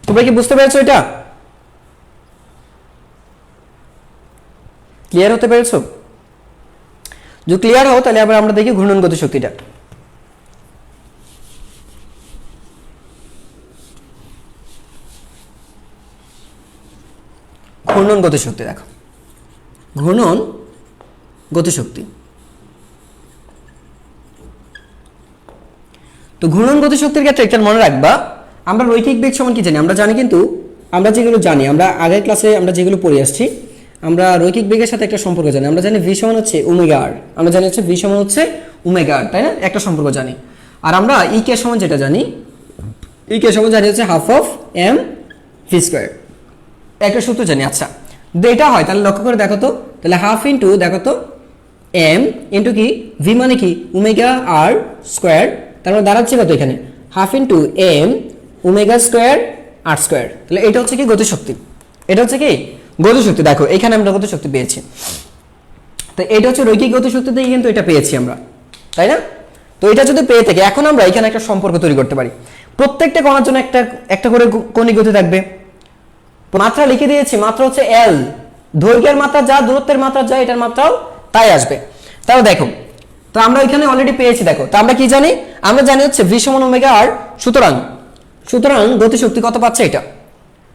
তোমরা কি বুঝতে পেরেছো, এটা ক্লিয়ার হতে পেরেছো? যদি ক্লিয়ার হও তাহলে আবার আমরা দেখি ঘূর্ণন গতিশক্তিটা। ঘূর্ণন গতিশক্তি দেখো, ঘূর্ণন গতিশক্তি, তো ঘূর্ণন গতিশক্তির ক্ষেত্রে একটা মনে রাখবা, আমরা রৈখিক বেগ সমান কি জানি, আমরা জানি কিন্তু আমরা যেগুলো জানি, আমরা আগের ক্লাসে আমরা যেগুলো পড়ে আসছি, আমরা রৈখিক বেগের সাথে একটা সম্পর্ক জানি, আমরা জানি ভি সমান হচ্ছে ওমেগা আর, আমরা জানি হচ্ছে ভি সমান হচ্ছে ওমেগা আর, তাই না, একটা সম্পর্ক জানি। আর আমরা ই কে সমান যেটা জানি, ই কে সমান জানি হচ্ছে half of M V square, একটা সূত্র জানি। আচ্ছা যদি এটা হয় তাহলে লক্ষ্য করে দেখো তো, তাহলে হাফ ইন্টু দেখো তো এম ইন্টু কি ভি মানে কি ওমেগা আর স্কোয়ার, তার মানে দাঁড়াচ্ছে কত এখানে half into M omega square R square, তাহলে এটা হচ্ছে কি গতিশক্তি, এটা হচ্ছে কি গতিশক্তি। দেখো এখানে আমরা গতিশক্তি পেয়েছি, তো এটা হচ্ছে রৈখিক গতিশক্তি থেকে কিন্তু এটা পেয়েছি আমরা, তাই না? তো এটা যদি পেয়ে থাকে, এখন আমরা এখানে একটা সম্পর্ক তৈরি করতে পারি, প্রত্যেকটা কণার জন্য একটা করে কণিক গতি থাকবে, মাত্রা লিখে দিয়েছি, মাত্রা হচ্ছে এল, দৈর্ঘ্যের মাত্রা যা দূরত্বের মাত্রা যা এটার মাত্রাও তাই আসবে। তাহলে দেখো, তো আমরা এখানে অলরেডি পেয়েছি, দেখো তো আমরা কি জানি, আমরা জানি হচ্ছে ভি সমান ওমেগা আর, সুতরাং গতিশক্তি কত পাচ্ছে, এটা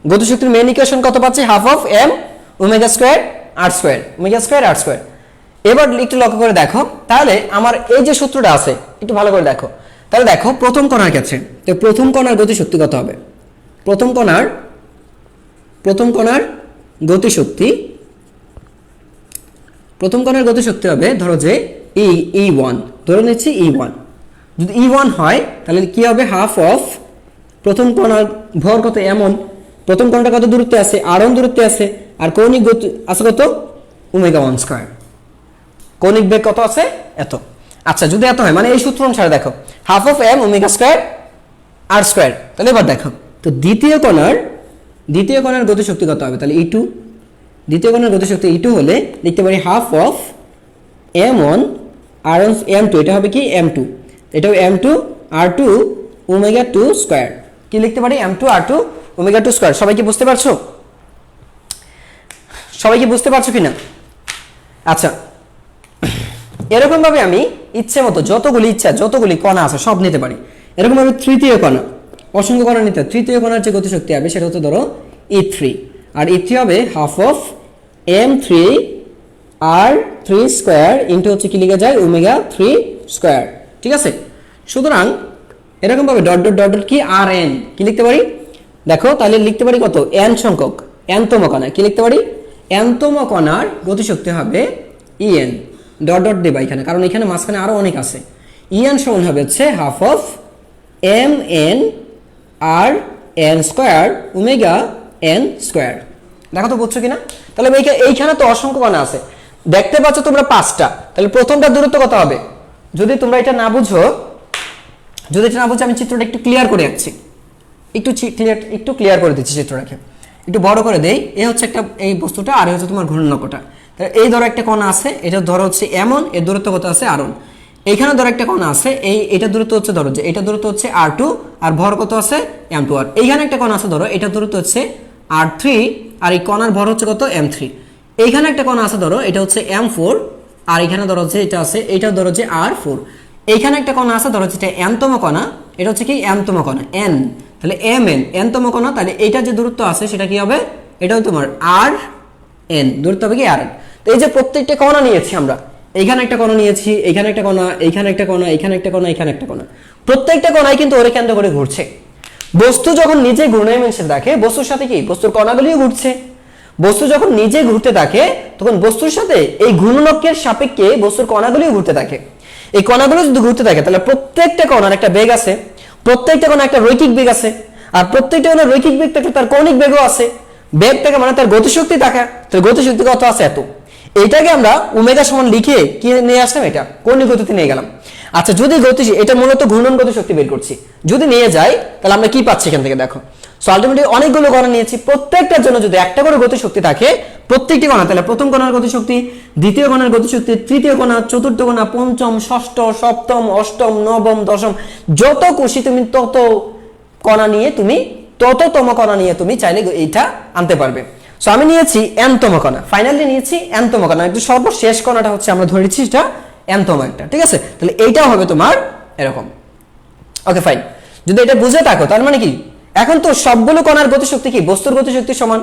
গতিশক্তির মেইন ইকুয়েশন কত পাচ্ছে, half of M omega square R square, omega square R square. এবার একটু লক্ষ্য করে দেখো, তাহলে আমার এই যে সূত্রটা আছে একটু ভালো করে দেখো, তাহলে দেখো প্রথম কণার ক্ষেত্রে, তো প্রথম কণার গতিশক্তি কত হবে, প্রথম কণার গতিশক্তি হবে ধরো যে E1, ধরে নিচ্ছি E1। যদি E1 হয় তাহলে কি হবে, হাফ অফ প্রথম কণার ভর কত এমন, প্রথম কণাটা কত দূরত্বে আছে, r1 দূরত্বে আছে, আর কৌণিক গতি আছে কত ω1 স্কয়ার, কৌণিক বেগ কত আছে এত। আচ্ছা যদি এত হয় মানে এই সূত্র অনুসারে দেখো half of m ω square r square. তাহলে এবার দেখো তো দ্বিতীয় কণার গতিশক্তি কত হবে, তাহলে E2, দ্বিতীয় কণার গতিশক্তি E2 হলে লিখতে পারি half of m1 r1 m2, এটা হবে কি m2, এটাও m2 r2 ω2 স্কয়ার, কি লিখতে পারি m2 r2 ω2 স্কয়ার। সবাই কি বুঝতে পারছো? কিনা? আচ্ছা এরকম ভাবে আমি ইচ্ছে মতো যতগুলি কণা আছে সব নিতে পারি। এরকম ভাবে তৃতীয় কণা, অসংখ্য কণা নিতে, তৃতীয় কণার যে গতিশক্তি হবে সেটা হচ্ছে ধরো E3, আর E3 হবে half of m3 r3 square into হচ্ছে কি লিখে যায় ω3 স্কয়ার, ঠিক আছে। সুতরাং এরকম ভাবে ডট ডট ডট ডট কি rn, কি লিখতে পারি দেখো, তাহলে লিখতে পারি কত n সংখ্যক nতম কণা, কি লিখতে পারি nতম কণার গতিশক্তি হবে En, ডট ডট দেবা এখানে, কারণ এখানে মাঝখানে আরো অনেক আছে। En সমান হবে হচ্ছে half of mn rn square ω n square. দেখো তো বুঝছো কিনা? তাহলে এইখানে তো অসংখ্য কণা আছে, দেখতে পাচ্ছ তোমরা 5টা, তাহলে প্রথমটার দূরত্ব কত হবে? যদি তোমরা এটা না বুঝো, আমি চিত্রটা একটু ক্লিয়ার করে রাখছি, একটু ক্লিয়ার করে দিচ্ছি চিত্রটাকে, একটু বড় করে দেই। এই হচ্ছে একটা এই বস্তুটা, আর হচ্ছে তোমার ঘূর্ণকটা। তাহলে এই ধরো একটা কণা আছে, এটা ধরো হচ্ছে এমন, এর দূরত্ব কত আছে r1। এইখানে ধরো একটা কণা আছে, এটা দূরত্ব হচ্ছে ধরো যে এটা দূরত্ব হচ্ছে r2, আর ভর কত আছে m2। আর এইখানে একটা কণা আছে ধরো, এটা দূরত্ব হচ্ছে r3, আর এই কণার ভর হচ্ছে কত m3। এইখানে একটা কণা আছে ধরো, এটা হচ্ছে m4, আর এখানে ধরো যে এটা আছে, এটা ধরো যে r4। এইখানে একটা কণা আছে ধরো যেটা nতম কণা, এটা হচ্ছে কি nতম কণা n, তাহলে mn nতম কণা, তাহলে এইটা যে দূরত্ব আছে সেটা কি হবে, এটাও তোমার rn, দূরত্ব হবে কি rn। তো এই যে প্রত্যেকটা কণা নিয়েছি আমরা, এইখানে একটা কণা নিয়েছি, এইখানে একটা কণা, এইখানে একটা কণা, এখানে একটা কণা, এখানে একটা কণা, প্রত্যেকটা কণাই কিন্তু ওরে কেন্দ্র করে ঘুরছে। বস্তু যখন নিজে ঘূর্ণায়মান থাকে, বস্তুর সাথে কি বস্তুর কণাগুলিও ঘুরছে। বস্তু যখন নিজে ঘুরতে থাকে তখন বস্তুর সাথে এই ঘূর্ণকের সাপেক্ষে বস্তুর কণাগুলিও ঘুরতে থাকে। এই কণাগুলো যদি ঘুরতে থাকে তাহলে প্রত্যেকটা কণার একটা বেগ আছে, প্রত্যেকটা কণার একটা রৈখিক বেগ আছে, আর প্রত্যেকটা কণার রৈখিক বেগ থাকলে তার কৌণিক বেগও আছে। বেগ থেকে মানে তার গতিশক্তি থাকে, তার গতিশক্তি কত আছে এত। এইটাকে আমরা ওমেগা সমান লিখে কি নিয়ে আসলাম, এটা কৌণিক গতিতে নিয়ে গেলাম। আচ্ছা যদি এটা মূলত ঘূর্ণন গতিশক্তি বের করছি, যদি নিয়ে যাই তাহলে আমরা কি পাচ্ছি এখান থেকে দেখো। সো আলটিমেটলি অনেকগুলো কণা নিয়েছি, প্রত্যেকটার জন্য যদি একটা করে গতিশক্তি থাকে, প্রত্যেকটি কণা, তাহলে প্রথম কণার গতিশক্তি, দ্বিতীয় কণার গতিশক্তি, তৃতীয় কণা, চতুর্থ কণা, পঞ্চম, ষষ্ঠ, সপ্তম, অষ্টম, নবম, দশম, যত খুশি তুমি তত কণা নিয়ে তুমি তততম কণা নিয়ে তুমি চাইলে এইটা আনতে পারবে। সো আমি নিয়েছি nতম কণা, ফাইনালি নিয়েছি nতম কণা, একটু সর্বশেষ কণাটা হচ্ছে আমরা ধরেছি এটা nতম একটা, ঠিক আছে। তাহলে এইটাও হবে তোমার এরকম। ওকে ফাইন, যদি এটা বুঝে থাকো তার মানে কি এখন তো সবগুলো কণার গতিশক্তি কি বস্তুর গতিশক্তির সমান,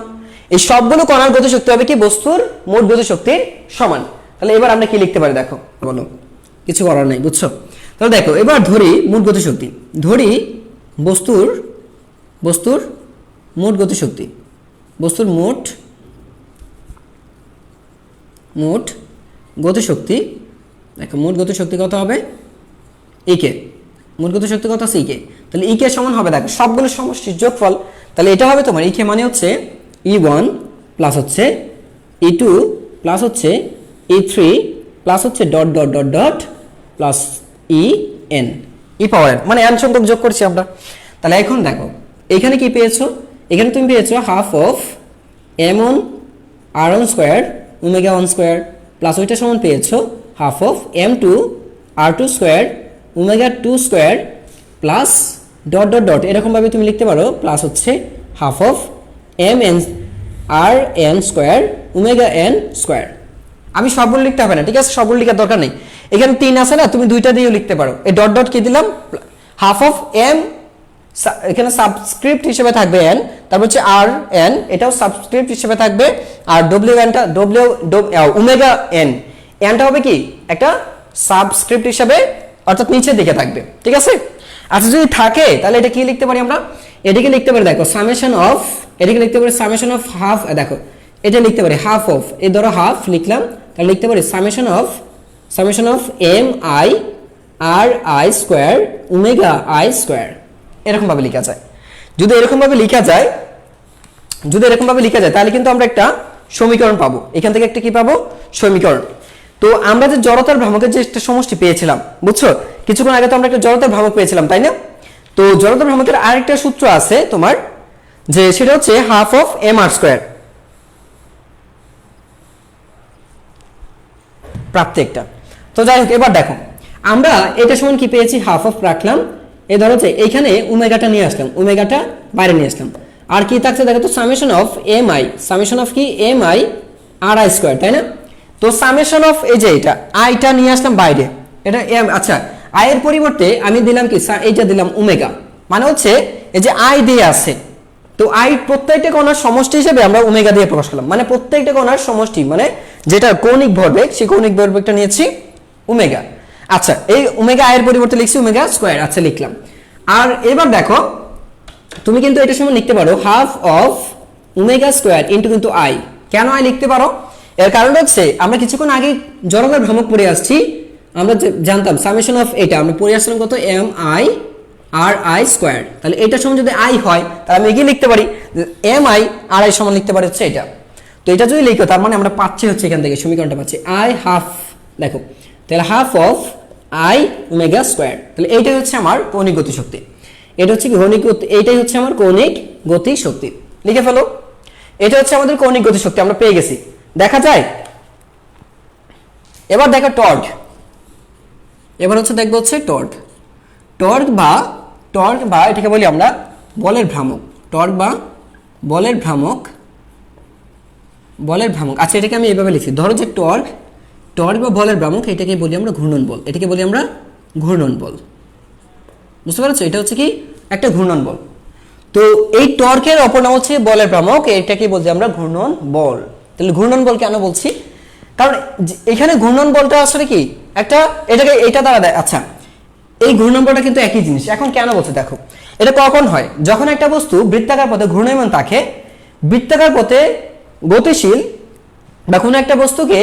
এই সবগুলো কণার গতিশক্তি হবে কি বস্তুর মোট গতিশক্তির সমান। তাহলে এবার আমরা কি লিখতে পারি দেখো, বলো, কিছু করার নাই, বুঝছো? তাহলে দেখো এবার ধরি মোট গতিশক্তি, ধরি বস্তুর মোট গতিশক্তি, বস্তুর মোট গতিশক্তি, দেখো মোট গতিশক্তি কত হবে ইকে, মোট গতিশক্তি কত আছে ইকে। তাহলে ইকে সমান হবে দেখো সবগুলো সমষ্টির যোগফল, তাহলে এটা হবে তোমার ইকে মানে হচ্ছে E1 প্লাস হচ্ছে E2 প্লাস হচ্ছে E3 প্লাস হচ্ছে dot dot dot dot plus En, ই পাওয়ার মানে n সংখ্যক যোগ করছি আমরা। তাহলে এখন দেখো এখানে কি পেয়েছো, এখানে তুমি পেয়েছো half of m1 r1 square ω1 square plus ওইটা সমান পেয়েছো half of m2 r2 square ω2 square plus dot dot dot এরকম ভাবে তুমি লিখতে পারো প্লাস হচ্ছে half of mn rn square ω_n square. আমি সবগুলো লিখতে হবে না, ঠিক আছে, সবগুলো লেখার দরকার নেই। এখানে 3 আছে না, তুমি দুইটা দিয়েও লিখতে পারো। এই ডট ডট কি দিলাম, হাফ অফ m, এখানে সাবস্ক্রিপ্ট হিসেবে থাকবে n, তারপর হচ্ছে rn, এটাও সাবস্ক্রিপ্ট হিসেবে থাকবে, আর w টা ω_n, nটা হবে কি একটা সাবস্ক্রিপ্ট হিসেবে অর্থাৎ নিচের দিকে থাকবে, ঠিক আছে। আচ্ছা যদি থাকে তাহলে এটা কি লিখতে পারি আমরা, এটাকে লিখতে পারি দেখো সামেশন অফ, এটাকে লিখতে পারি সামেশন অফ হাফ, দেখো এটা লিখতে পারি হাফ অফ, এই ধরো হাফ লিখলাম, তাহলে লিখতে পারি summation of M I R I square omega I square, এরকম ভাবে লেখা যায়। যদি এরকম ভাবে লেখা যায়, তাহলে কিন্তু আমরা একটা সমীকরণ পাবো, এখান থেকে একটা কি পাবো, সমীকরণ। তো আমরা যে জড়তার ভ্রামকের যে একটা সমষ্টি পেয়েছিলাম, বুঝছো, কিছুক্ষণ আগে তো আমরা একটা জড়তার ভ্রামক পেয়েছিলাম, তাই না? তো জড়তার ভ্রামকের আরেকটা সূত্র আছে তোমার, যে সেটা হচ্ছে half of M R square, প্রত্যেকটা। তো যাই হোক, এবার দেখো আমরা এটা সমান কি পেয়েছি, হাফ অফ রাখলাম, এই ধরো যে এইখানে ওমেগাটা নিয়ে আসলাম, ওমেগাটা বাইরে নিয়ে আসলাম, আর কি থাকছে দেখো তো summation of M I, summation of কি M I R I square, তাই না? তো সামেশন অফ এই যে এটা আইটা নিয়ে আসলাম বাইরে, এটা এম, আচ্ছা আই এর পরিবর্তে আমি দিলাম কি, এইটা দিলাম ওমেগা, মানে হচ্ছে এই যে আই দিয়ে আছে, তো আই প্রত্যেকটা কণার সমষ্টি হিসেবে আমরা ওমেগা দিয়ে প্রকাশ করলাম, মানে প্রত্যেকটা কণার সমষ্টি, মানে যেটা কৌণিক ভরবেগ, সেই কৌণিক ভরবেগটা নিয়েছি ওমেগা। আচ্ছা, এই ওমেগা আই এর পরিবর্তে লিখছি ওমেগা স্কোয়ার, আচ্ছা লিখলাম। আর এবার দেখো তুমি কিন্তু এটা সময় লিখতে পারো half of omega square into কিন্তু আই। কেন আই লিখতে পারো? এর কারণ হচ্ছে আমরা কিছুক্ষণ আগে জড়তার ভ্রামক পড়ে আসছি, আমরা জানতাম সামেশন অফ এটা আমরা পড়ে আসলাম কত, M I R I square, তাহলে এটার সমান যদি আই হয় তাহলে আমি কি লিখতে পারি, এম আই আর আই সমান লিখতে পারি হচ্ছে এটা। তো এটা যদি লিখো তার মানে আমরা পাচ্ছি হচ্ছে এখান থেকে সমীকরণটা পাচ্ছি আই হাফ, দেখো তাহলে half of I omega square, তাহলে এইটাই হচ্ছে আমার কৌণিক গতিশক্তি, এটা হচ্ছে এইটাই হচ্ছে আমার কৌণিক গতিশক্তি, লিখে ফেলো। এটা হচ্ছে আমাদের কৌণিক গতিশক্তি, আমরা পেয়ে গেছি, দেখা যায়। এবার দেখো টর্ক, এবার হচ্ছে দেখবো হচ্ছে টর্ক বা এটাকে বলি আমরা বলের ভ্রামক, টর্ক বা বলের ভ্রামক। আচ্ছা এটাকে আমি এইভাবে লিখি, ধরো যে টর্ক বা বলের ভ্রামক, এটাকে বলি আমরা ঘূর্ণন বল, এটাকে বলি আমরা ঘূর্ণন বল, বুঝতে পারছো? এটা হচ্ছে কি একটা ঘূর্ণন বল। তো এই টর্কের অপর নাম হচ্ছে বলের ভ্রামক, এটাকে বলছি আমরা ঘূর্ণন বল। তাহলে ঘূর্ণন বল কেন বলছি, কারণ এখানে ঘূর্ণন বলটা আসলে কি একটা, এটাকে এটা দ্বারা দেয়। আচ্ছা এই ঘূর্ণন বলটা কিন্তু একই জিনিস। এখন কেন বলছে দেখো, এটা কখন হয়, যখন একটা বস্তু বৃত্তাকার পথে ঘূর্ণায়মান থাকে, বৃত্তাকার পথে গতিশীল, বা কোনো একটা বস্তুকে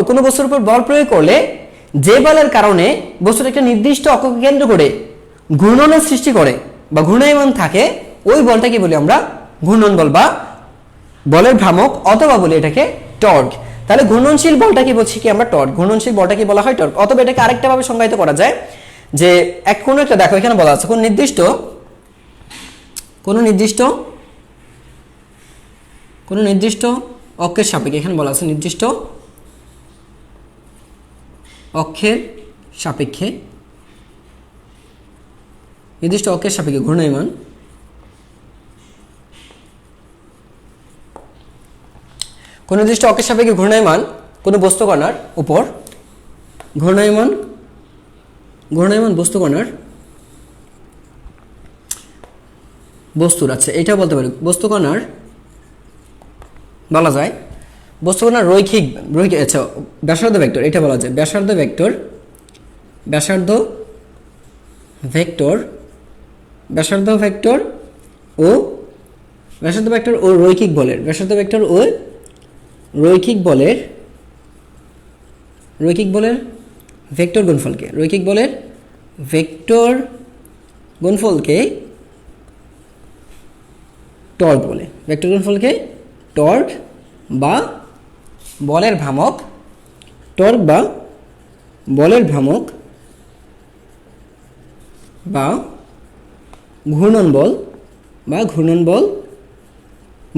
কোনো বস্তুর উপর বল প্রয়োগ করলে যে বলের কারণে বস্তুর একটা নির্দিষ্ট অক্ষকে কেন্দ্র করে ঘূর্ণনের সৃষ্টি করে বা ঘূর্ণায়মান থাকে, ওই বলটাকে বলি আমরা ঘূর্ণন বল বা বলের ভ্রামক, অথবা বলি এটাকে টর্ক। তাহলে ঘূর্ণনশীল বলটাকে বলছি কি আমরা টর্ক, ঘূর্ণনশীল বলটাকে বলা হয় টর্ক। অথবা এটাকে আরেকটা ভাবে সংজ্ঞায়িত করা যায় যে কোনো একটা, দেখো এখানে বলা আছে কোনো নির্দিষ্ট অক্ষের সাপেক্ষে, এখানে বলা আছে নির্দিষ্ট অক্ষের সাপেক্ষে ঘূর্ণায়মান কোন নির্দিষ্ট অক্ষের সাপেক্ষে ঘূর্ণায়মান কোন বস্তু কণার উপর ঘূর্ণায়মান বস্তু কণার বস্তুর, আচ্ছা এটা বলতে পারি বস্তু কণার বলা যায় বস্তু কণার রৈখিক, আচ্ছা ব্যাসার্ধ ভেক্টর, এটা বলা যায় ব্যাসার্ধ ভেক্টর ও রৈখিক বলের, রৈখিক বলের ভেক্টর গুণফলকে টর্ক বলে, টর্ক বা বলের ভ্রামক, বা ঘূর্ণন বল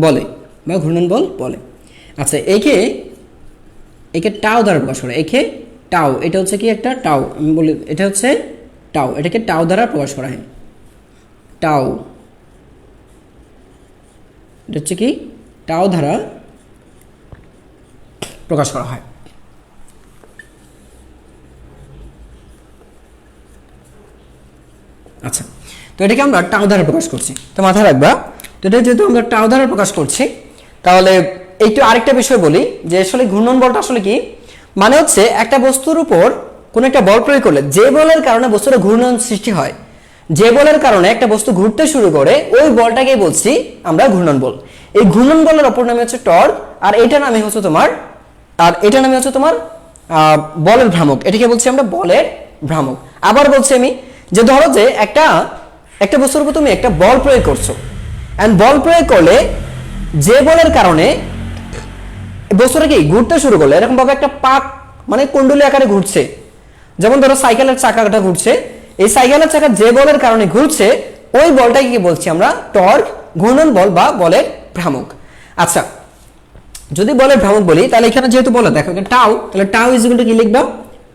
বলে। আচ্ছা একে টাও দ্বারা প্রকাশ করে, টাও, এটা হচ্ছে কি একটা টাও, আমি বলি এটা হচ্ছে টাও, এটাকে টাও দ্বারা প্রকাশ করা হয়, টাও, এটা হচ্ছে কি টাও দ্বারা প্রকাশ করা হয়। আচ্ছা তো এটাকে আমরা টাও দ্বারা প্রকাশ করছি, তো মাথায় রাখবা। তো এটা যেহেতু আমরা টাও দ্বারা প্রকাশ করছি, তাহলে একটু আরেকটা বিষয় বলি যে আসলে ঘূর্ণন বলটা আসলে কি, মানে হচ্ছে একটা বস্তুর উপর কোন একটা বল প্রয়োগ করলে যে বলের কারণে বস্তুর ঘূর্ণন সৃষ্টি হয়, যে বলের কারণে একটা বস্তু ঘুরতে শুরু করে ওই বলটাকে বলছি আমরা ঘূর্ণন বল। এই ঘূর্ণন বলের অপর নাম হচ্ছে টর্ক, আর এটা নামে হচ্ছে তোমার বলের ভ্রামক। এটাকে বলছি আমরা বলের ভ্রামক। আবার বলছি আমি যে ধরো যে একটা বস্তুর উপর তুমি একটা বল প্রয়োগ করছো, এন্ড বল প্রয়োগ করলে যে বলের কারণে বস্তুটা কি ঘুরতে শুরু করলো, এরকম ভাবে একটা পাক মানে কুণ্ডলী আকারে ঘুরছে। যেমন ধরো সাইকেলের চাকাটা ঘুরছে, এই সাইকেলের চাকা যে বলের কারণে ঘুরছে ওই বলটাকে কি বলছি আমরা টর্ক, ঘূর্ণন বল বা বলের ভ্রামক। আচ্ছা, যদি বলের ভ্রামক বলি তাহলে এখানে যেহেতু বলে দেখো টাউ, তাহলে টাউ ইজ ইকুয়াল টু কি লিখবা,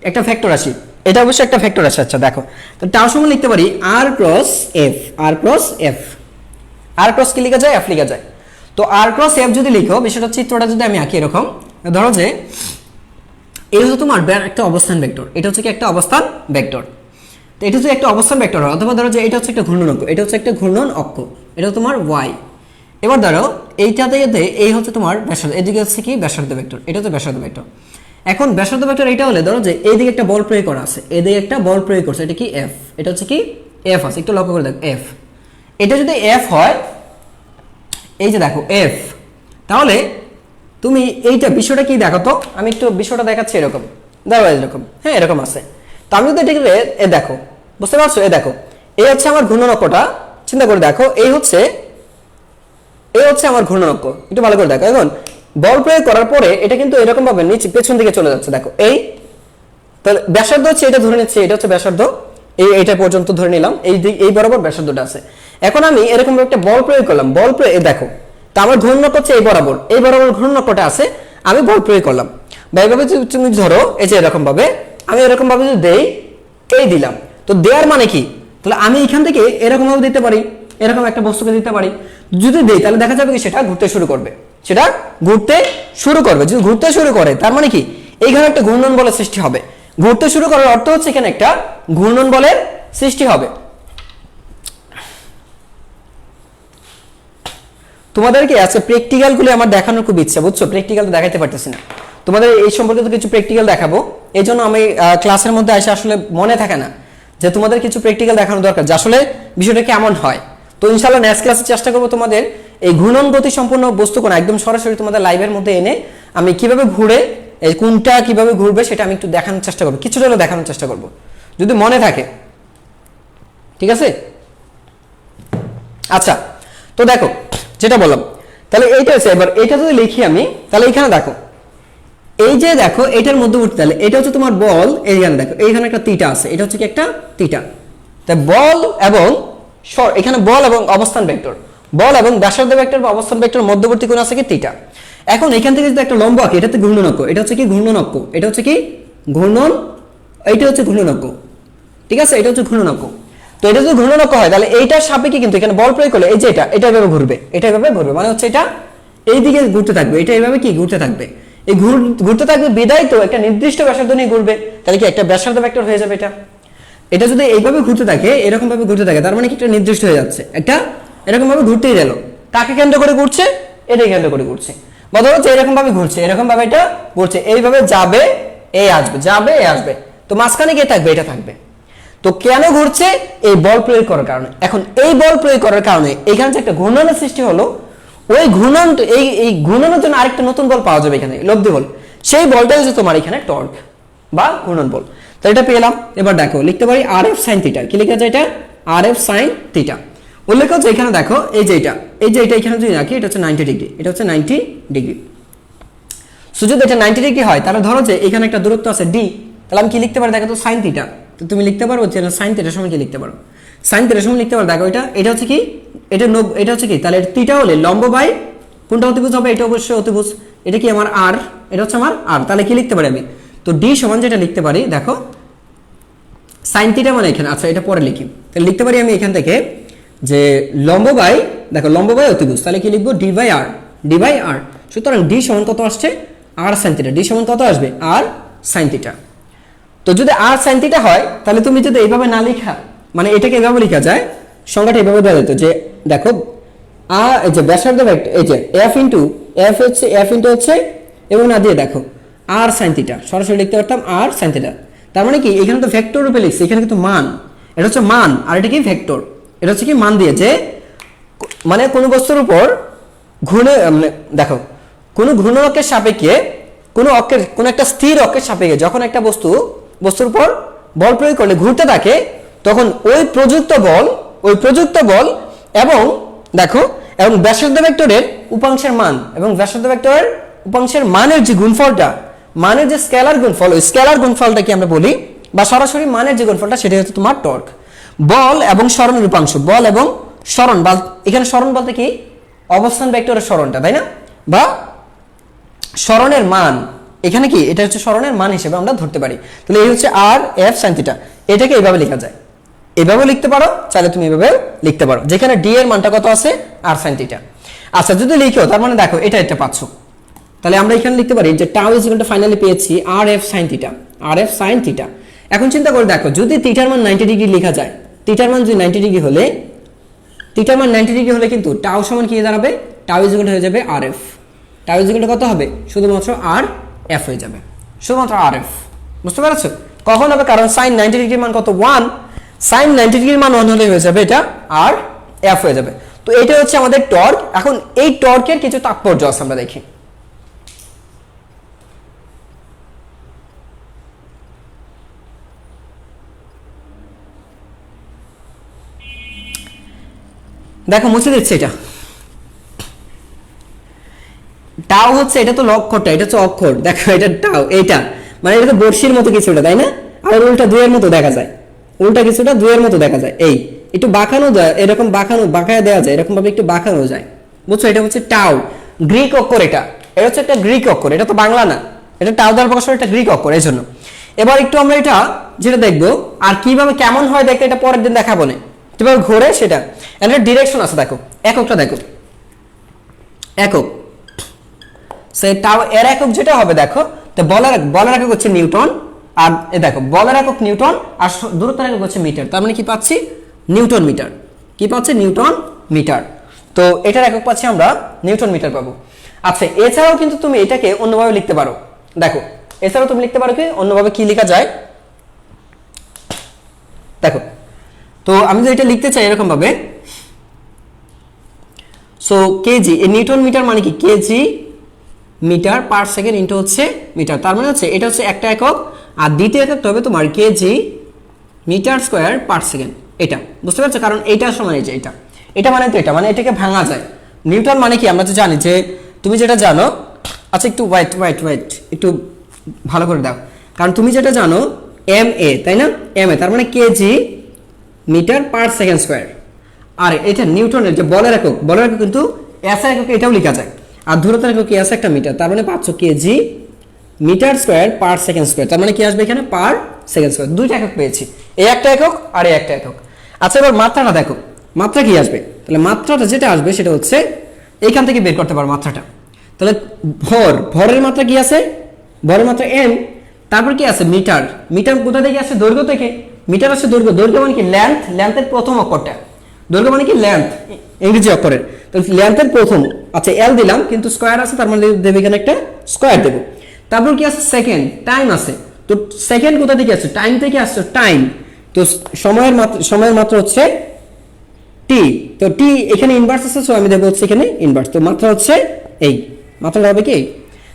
একটা ফ্যাক্টর রাশি, এটা অবশ্যই একটা ফ্যাক্টর রাশি। আচ্ছা দেখো, তো টাউ সমান লিখতে পারি আর ক্রস এফ, আর ক্রস এফ, আর ক্রস কি লেখা যায়, এফ লেখা যায়। তো আর ক্রস এফ যদি লিখো, বিষয়টা চিত্রটা যদি আমি আঁকি এরকম, ধরো যে এই হচ্ছে তোমার একটা অবস্থান ভেক্টর, এটা হচ্ছে কি একটা অবস্থান ভেক্টর। তো এটা হচ্ছে একটা অবস্থান ভেক্টর, অথবা ধরো যে এটা হচ্ছে একটা ঘূর্ণন অক্ষ, এটা হচ্ছে একটা ঘূর্ণন অক্ষ, এটা তোমার ওয়াই। এবার ধরো এইটাতে এই হচ্ছে তোমার ব্যাসার্ধ, এদিকে হচ্ছে কি ব্যাসার্ধ ভেক্টর, এটা হচ্ছে ব্যাসার্ধ ভেক্টর। এখন ব্যাসার্ধ ভেক্টর এটা হলে ধরো যে এইদিকে একটা বল প্রয়োগ করা আছে, এদিকে একটা বল প্রয়োগ করছে, এটা কি এফ, এটা হচ্ছে কি এফ আছে, একটু লক্ষ্য করে দেখো এফ। এটা যদি এফ হয়, এই যে দেখো এফ, তাহলে তুমি এইটা বিষয়টা কি দেখো তো, আমি একটু বিষয়টা দেখাচ্ছি এরকম, দেখো এরকম, হ্যাঁ এরকম আছে। তো আমি যদি এটাকে এ দেখো, বুঝতে পারছো, এ দেখো এই হচ্ছে আমার ঘূর্ণন অক্ষটা, চিন্তা করে দেখো এই হচ্ছে আমার ঘূর্ণন অক্ষ, একটু ভালো করে দেখো। এখন বল প্রয়োগ করার পরে এটা কিন্তু এরকম ভাবে নিচে পেছন দিকে চলে যাচ্ছে, দেখো এই, তাহলে ব্যাসার্ধ হচ্ছে এটা ধরে নিচ্ছি, এটা হচ্ছে ব্যাসার্ধ, এইটা পর্যন্ত ধরে নিলাম, এই বরাবর ব্যাসার্ধটা আছে। এখন আমি এরকম একটা বল প্রয়োগ করলাম, বল প্রয়োগ দেখো, তা আমার ঘূর্ণন অক্ষ হচ্ছে এই বরাবর ঘূর্ণন অক্ষটা আছে, আমি বল প্রয়োগ করলাম। বা এইভাবে তুমি ধরো এই যে এরকম ভাবে, আমি এরকম ভাবে যদি দেই, এই দিলাম, তো দেওয়ার মানে কি, তাহলে আমি এখান থেকে এরকম ভাবে দিতে পারি, এরকম একটা বস্তুকে দিতে পারি। যদি দেই তাহলে দেখা যাবে কি সেটা ঘুরতে শুরু করবে, যদি ঘুরতে শুরু করে তার মানে কি এইখানে একটা ঘূর্ণন বলের সৃষ্টি হবে। ঘুরতে শুরু করার অর্থ হচ্ছে এখানে একটা ঘূর্ণন বলের সৃষ্টি হবে। তোমাদেরকে আজকে প্র্যাকটিক্যাল গুলো আমার দেখানোর খুব ইচ্ছা, বুঝছো, প্র্যাকটিক্যাল তো দেখাতে পারতেছি না তোমাদের, এই সম্পর্কে তো কিছু প্র্যাকটিক্যাল দেখাবো, এই জন্য আমি ক্লাসের মধ্যে এসে আসলে মনে থাকে না যে তোমাদের কিছু প্র্যাকটিক্যাল দেখানো দরকার, যে আসলে বিষয়টা কেমন হয়। তো ইনশাআল্লাহ নেক্সট ক্লাসে চেষ্টা করবো তোমাদের এই ঘূর্ণন গতি সম্পন্ন বস্তু কোণ একদম সরাসরি তোমাদের লাইভের মধ্যে এনে আমি কিভাবে ঘুরে, এই কোনটা কিভাবে ঘুরবে সেটা আমি একটু দেখানোর চেষ্টা করবো, কিছুটা হলেও দেখানোর চেষ্টা করবো যদি মনে থাকে, ঠিক আছে। আচ্ছা, তো দেখো যেটা বললাম, তাহলে এইটা হচ্ছে, এবার এটা যদি লিখি আমি, তাহলে এখানে দেখো এই যে দেখো এটার মধ্যবর্তী, তাহলে এটা হচ্ছে তোমার বল, এইখানে দেখো এইখানে একটা থিটা আছে, এটা হচ্ছে কি একটা থিটা। তাই বল এবং এখানে বল এবং অবস্থান ভেক্টর, বল এবং ব্যাসার্ধ ভেক্টর বা অবস্থান ভেক্টর মধ্যবর্তী কোণ আছে কি থিটা। এখন এখান থেকে যদি একটা লম্ব আঁকি, এটা হচ্ছে ঘূর্ণন অক্ষ, এটা হচ্ছে কি ঘূর্ণন অক্ষ, এটা হচ্ছে কি ঘূর্ণন, এইটা হচ্ছে ঘূর্ণন অক্ষ, ঠিক আছে, এটা হচ্ছে ঘূর্ণন অক্ষ। তো এটা যদি ঘূর্ণন অক্ষ হয় তাহলে এইটার সাপেক্ষে কিন্তু এখানে বল প্রয়োগ করলে এই যে এটা এভাবে ঘুরবে, এটা এভাবে ঘুরবে, মানে হচ্ছে এটা এই দিকে ঘুরতে থাকবে, এটা এইভাবে কি ঘুরতে থাকবে, এই ঘুরতে থাকবে বিদায় তো একটা নির্দিষ্ট ব্যাসার্ধ নিয়ে ঘুরবে, তাহলে কি একটা ব্যাসার্ধ ভেক্টর হয়ে যাবে। এটা যদি এইভাবে ঘুরতে থাকে, এরকম ভাবে ঘুরতে থাকে, তার মানে কি একটা নির্দিষ্ট হয়ে যাচ্ছে, একটা এরকম ভাবে ঘুরতেই গেল, কাকে কেন্দ্র করে ঘুরছে, এটাই কেন্দ্র করে ঘুরছে, বা ধরো যে এরকম ভাবে ঘুরছে, এরকম ভাবে এটা ঘুরছে, এইভাবে যাবে এই আসবে, যাবে এই আসবে, তো মাঝখানে কে থাকবে, এটা থাকবে। তো কেন ঘুরছে, এই বল প্রয়োগ করার কারণে। এখন এই বল প্রয়োগ করার কারণে এখানে যে একটা ঘূর্ণনের সৃষ্টি হলো, ওই ঘূর্ণন, এই ঘূর্ণনের জন্য আরেকটা নতুন বল পাওয়া যাবে এখানে, লব্ধি বল, সেই বলটা হচ্ছে তোমার এখানে টর্ক বা ঘূর্ণন বল। তো এটা পেলাম। এবার দেখো লিখতে পারি আর এফ সাইন থিটা, কি লেখা যায় এটা, আর এফ সাইন থিটা। উল্লেখ হচ্ছে এখানে দেখো এই যে এটা এখানে যদি রাখি, এটা হচ্ছে 90 ডিগ্রি, এটা হচ্ছে 90 ডিগ্রি। সো যদি এটা 90 ডিগ্রি হয় তাহলে ধরো যে এখানে একটা দূরত্ব আছে ডি, তাহলে আমি কি লিখতে পারি দেখো তো, সাইন থিটা। তো তুমি লিখতে পারো যে সাইন থিটার সময় কি লিখতে পারো, সাইন থিটার সময় লিখতে পারো দেখো এটা হচ্ছে কি, এটা হচ্ছে কি, তাহলে থিটা হলে লম্ব বাই কোনটা অতিভুজ হবে, এটা অবশ্যই অতিভুজ, এটা কি আমার আর, এটা হচ্ছে আমার আর, তাহলে কি লিখতে পারি আমি, তো ডি সমান যেটা লিখতে পারি দেখো সাইন থিটা মানে এখানে, আচ্ছা এটা পরে লিখি, তাহলে লিখতে পারি আমি এখান থেকে যে লম্ব বাই, দেখো লম্ব বাই অতিভুজ, তাহলে কি লিখবো, ডি বাই আর। সুতরাং ডি সমান কত আসছে, আর সাইন থিটা, ডি সমান কত আসবে, আর সাইন থিটা। তো যদি আর সাইন থিটা হয় তাহলে তুমি যদি এইভাবে না লেখা, মানে এটাকে এইভাবে লেখা যায়, সংখ্যাটা এইভাবে দেওয়া যেত যে দেখো এই যে ব্যাসার্ধ ভেক্টর, এই যে এফ ইন্টু হচ্ছে এবং না দিয়ে দেখো আর সাইন থিটা, সরাসরি লিখতে পারতাম আর সাইন থিটা। তার মানে কি এখানে তো ভেক্টর রূপে লিখছি, এখানে কিন্তু মান, এটা হচ্ছে মান, আর এটা কি ভেক্টর। এটা হচ্ছে কি মান দিয়ে, যে মানে কোনো বস্তুর উপর দেখো কোনো ঘূর্ণকের সাপেক্ষে কোনো একটা স্থির অক্ষের সাপেক্ষে যখন একটা বস্তুর উপর বল প্রয়োগ করলে ঘুরতে থাকে, তখন ওই প্রযুক্ত বল এবং দেখো এবং ব্যাসার্ধ ভেক্টরের উপাংশের মান এবং ব্যাসার্ধ ভেক্টরের উপাংশের মানের যে গুণফলটা, মানের যে স্কেলার গুণফল, ওই স্কেলার গুণফলটাকে আমরা বলি, বা সরাসরি মানের যে গুণফলটা সেটা হচ্ছে তোমার টর্ক। বল এবং সরণের উপাংশ, বল এবং সরণ, বা এখানে সরণ বলতে কি অবস্থান ভেক্টরের সরণটা, তাই না, বা সরণের মান, এখানে কি এটা হচ্ছে সরণের মান হিসেবে আমরা ধরতে পারি। তাহলে এই হচ্ছে আর এফ সাইন থিটা। এটাকে এইভাবে লেখা যায়, এভাবে লিখতে পারো, চাইলে তুমি এভাবে লিখতে পারো, যেখানে ডি এর মানটা কত আছে আর সাইন থিটা। আচ্ছা যদি লিখো তার মানে দেখো এটা পাচ্ছ, তাহলে আমরা এখানে লিখতে পারি যে tau is equal to finally পেয়েছি আর এফ সাইন থিটা, আর এফ সাইন থিটা। এখন চিন্তা করে দেখো যদি থিটার মান 90 ডিগ্রি লেখা যায়, থিটার মান যদি 90 ডিগ্রি হলে, থিটার মান 90 ডিগ্রি হলে কিন্তু টাউ সমান কি দাঁড়াবে, টাউ ইজ ইকুয়াল হয়ে যাবে আর এফ। টাউ ইজ ইকুয়াল কত হবে, শুধুমাত্র আর এফ হয়ে যাবে, শুধুমাত্র আর এফ। বুঝতে পারছো কখন হবে, কারণ সাইন 90 ডিগ্রির মান কত 1, সাইন 90 ডিগ্রির মান 1 হলে হয়ে যাবে এটা আর এফ হয়ে যাবে। তো এটা হচ্ছে আমাদের টর্ক। এখন এই টর্কের কিছু তাৎপর্য আছে, আমরা দেখি। দেখো মুছে দিচ্ছে, এটা টাও হচ্ছে, এটা তো লক্ষটা, এটা হচ্ছে অক্ষর, দেখো এটা টাও, এটা মানে এটা তো বর্ষির মতো কিছুটা, তাই না, আর উল্টা দুইয়ের মতো দেখা যায়, উল্টা কিছুটা দুইয়ের মতো দেখা যায়, এই একটু বাঁকানো যায়, এরকম বাঁকায় দেওয়া যায়, এরকম ভাবে একটু বাঁকানো যায়, বুঝছো, এটা হচ্ছে টাও, গ্রিক অক্ষর, এটা হচ্ছে একটা গ্রিক অক্ষর, এটা তো বাংলা না, এটা টাও দ্বারা প্রকাশ করে, এটা গ্রিক অক্ষর, এই জন্য। এবার একটু আমরা এটা যেটা দেখবো, আর কিভাবে কেমন হয় দেখতে, এটা পরের দিন দেখাবো না, কিভাবে ঘোরে সেটা, একটা ডিরেকশন আছে, দেখো এককটা দেখো, একক টাও এর একক যেটা হবে, দেখো তো বলের একক হচ্ছে নিউটন, আর দেখো বলের একক নিউটন, আর দূরত্বের একক হচ্ছে মিটার, তার মানে কি পাচ্ছি নিউটন মিটার, কি পাচ্ছি নিউটন মিটার। তো এটার একক পাচ্ছি আমরা নিউটন মিটার পাবো। আচ্ছা এছাড়াও কিন্তু তুমি এটাকে অন্যভাবে লিখতে পারো, দেখো এছাড়াও তুমি লিখতে পারো কি অন্যভাবে, কি লেখা যায় দেখো। তো আমি যদি এটা লিখতে চাই এরকম ভাবে, সো কেজি, এই নিউটন মিটার মানে কি KG metre per second into হচ্ছে মিটার, তার মানে হচ্ছে এটা হচ্ছে একটা একক, আর দ্বিতীয় একক হবে তোমার KG metre square per second, এটা বুঝতে পারছো, কারণ এইটা সমান এই যে এটা মানে তো এটা মানে এটাকে ভাঙা যায়। নিউটন মানে কি আমরা তো জানি, যে তুমি যেটা জানো, আচ্ছা একটু ওয়াইট একটু ভালো করে দাও, কারণ তুমি যেটা জানো এম এ, তাই না, এম এ তার মানে KG metre per second square, আর এটা নিউটনের যে বলের একক কিন্তু এস একক, এটাও লেখা যায়, আর দূরত্বের একক কি আছে একটা মিটার, তার মানে পাচ্ছ KG metre square per second square, তার মানে কি আসবে এখানে পার সেকেন্ড স্কয়ার, দুইটা একক পেয়েছি, এই একটা একক আর এই একটা একক। আচ্ছা এবার মাত্রাটা দেখো, মাত্রা কি আসবে, তাহলে মাত্রাটা যেটা আসবে সেটা হচ্ছে এইখান থেকে বের করতে পারো মাত্রাটা। তাহলে ভরের মাত্রা কি আছে, ভরের মাত্রা এম, তারপর কি আছে মিটার, মিটার কোথা থেকে আসে, দৈর্ঘ্য থেকে, মিটার আসে দৈর্ঘ্য মানে কি লেন্থের প্রথম অক্ষরটা, দৈর্ঘ্য মানে কি লেন্থ ইংরেজি অক্ষরের, তো লেন্থের প্রথম, আচ্ছা এল দিলাম কিন্তু স্কয়ার আছে, তার মানে দেবে এখানে একটা স্কয়ার দেবো। তারপর কি আছে সেকেন্ড, টাইম আছে, তো সেকেন্ড কোথা থেকে আসছে, টাইম থেকে আসছে, টাইম, তো সময়ের মাত্রা হচ্ছে টি, তো টি এখানে ইনভার্স আছে, সো আমি দেবো হচ্ছে এখানে ইনভার্স, তো মাত্রা হচ্ছে এই, মাত্রাটা হবে কি,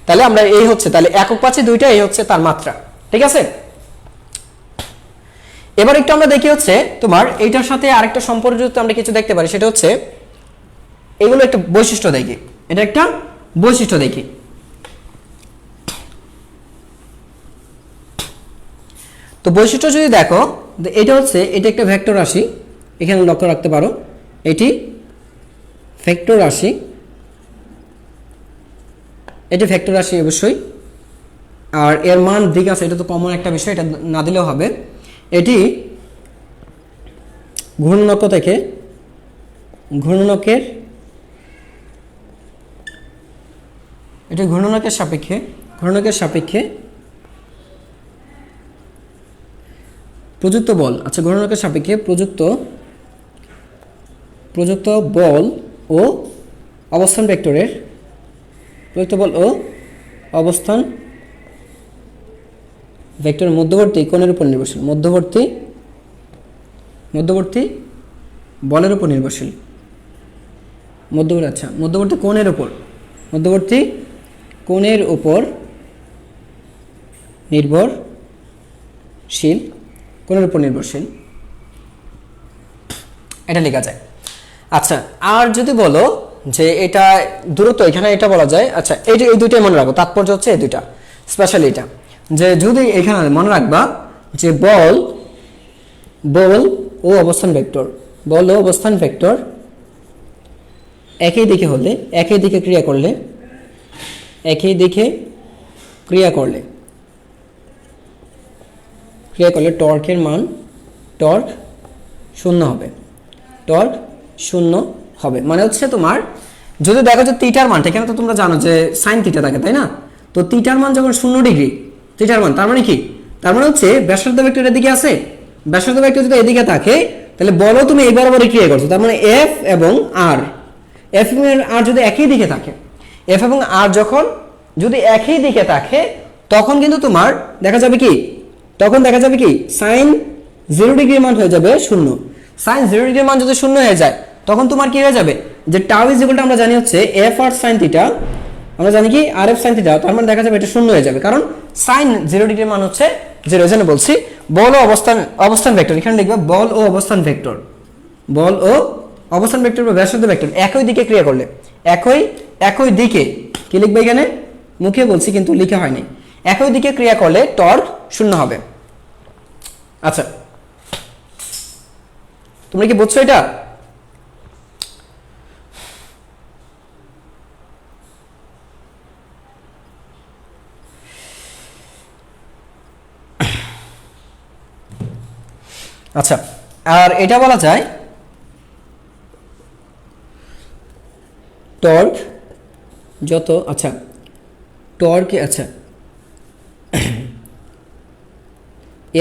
তাহলে আমরা এই হচ্ছে, তাহলে একক পাচ্ছি দুইটা, এই হচ্ছে তার মাত্রা, ঠিক আছে। এবার একটু আমরা দেখি হচ্ছে তোমার এইটার সাথে আরেকটা সম্পর্ক যুক্ত আমরা কিছু দেখতে পারি, সেটা হচ্ছে এগুলো একটা বৈশিষ্ট্য দেখি, এটা একটা বৈশিষ্ট্য দেখি। তো বৈশিষ্ট্য যদি দেখো, এটা হচ্ছে, এটা একটা ভেক্টর রাশি, এখানে লক্ষ্য রাখতে পারো, এটি ভেক্টর রাশি, এটি ভেক্টর রাশি অবশ্যই, আর এর মান দিক আছে, এটা তো কমন একটা বিষয়, এটা না দিলেও হবে। এটি ঘূর্ণকের সাপেক্ষে প্রযুক্ত বল, আচ্ছা ঘূর্ণকের সাপেক্ষে প্রযুক্ত বল ও অবস্থান ভেক্টরের, প্রযুক্ত বল ও অবস্থান ভেক্টরের মধ্যবর্তী কোণের উপর নির্ভরশীল, মধ্যবর্তী মধ্যবর্তী বলের উপর নির্ভরশীল, মধ্যবর্তী কোণের উপর, মধ্যবর্তী কোণের উপর নির্ভরশীল, কোণের উপর নির্ভরশীল, এটা লেখা যায়। আচ্ছা, আর যদি বলো যে এটা দূরত্ব, এখানে এটা বলা যায়। আচ্ছা, এই দুইটাই মনে রাখো, তাৎপর্য হচ্ছে এই দুইটা, স্পেশালি এটা, যে যদি এখানে মনে রাখবা যে বল ও অবস্থান ভেক্টর, বল ও অবস্থান ভেক্টর একই দিকে হলে, একই দিকে ক্রিয়া করলে টর্কের মান, টর্ক শূন্য হবে। মানে হচ্ছে তোমার যদি দেখো যে থিটার মান, এখানে তো তোমরা জানো যে সাইন থিটা থাকে, তাই না? তো থিটার মান যখন 0 ডিগ্রি, থিটার মান তার মানে কি? তার মানে হচ্ছে ব্যাসার্ধ ভেক্টর এদিকে আছে, ব্যাসার্ধ ভেক্টর যদি এদিকে থাকে তাহলে বলো তুমি এই বরাবরই ক্রিয়া করছো, তার মানে এফ এবং আর যদি একই দিকে থাকে, এফ এবং আর যখন যদি একই দিকে থাকে তখন কিন্তু তোমার দেখা যাবে কি, সাইন 0 ডিগ্রির মান হয়ে যাবে 0। সাইন 0 ডিগ্রির মান যদি 0 হয়ে যায় তখন তোমার কি হয়ে যাবে, যে টাউ ইজ ইকুয়াল টু আমরা জানি হচ্ছে এফ আর সাইন থিটা, আমরা জানি কি আর এফ সাইন থিটা, তার মানে দেখা যাবে এটা 0 হয়ে যাবে, কারণ সাইন 0 ডিগ্রির মান হচ্ছে 0। এজন্য বলছি বল ও অবস্থান ভেক্টর, এখানে লিখবে বল ও অবস্থান ভেক্টর বা ব্যাসার্ধ ভেক্টর একই দিকে ক্রিয়া করলে, একই দিকে কি লিখবে এখানে, মুখে বলছি কিন্তু লিখা হয়নি, একই দিকে ক্রিয়া করলে টর্ক 0 হবে। আচ্ছা, তোমরা কি বুঝছো এটা? আচ্ছা, আর এটা বলা যায় টর্ক যত, আচ্ছা টর্ক, আচ্ছা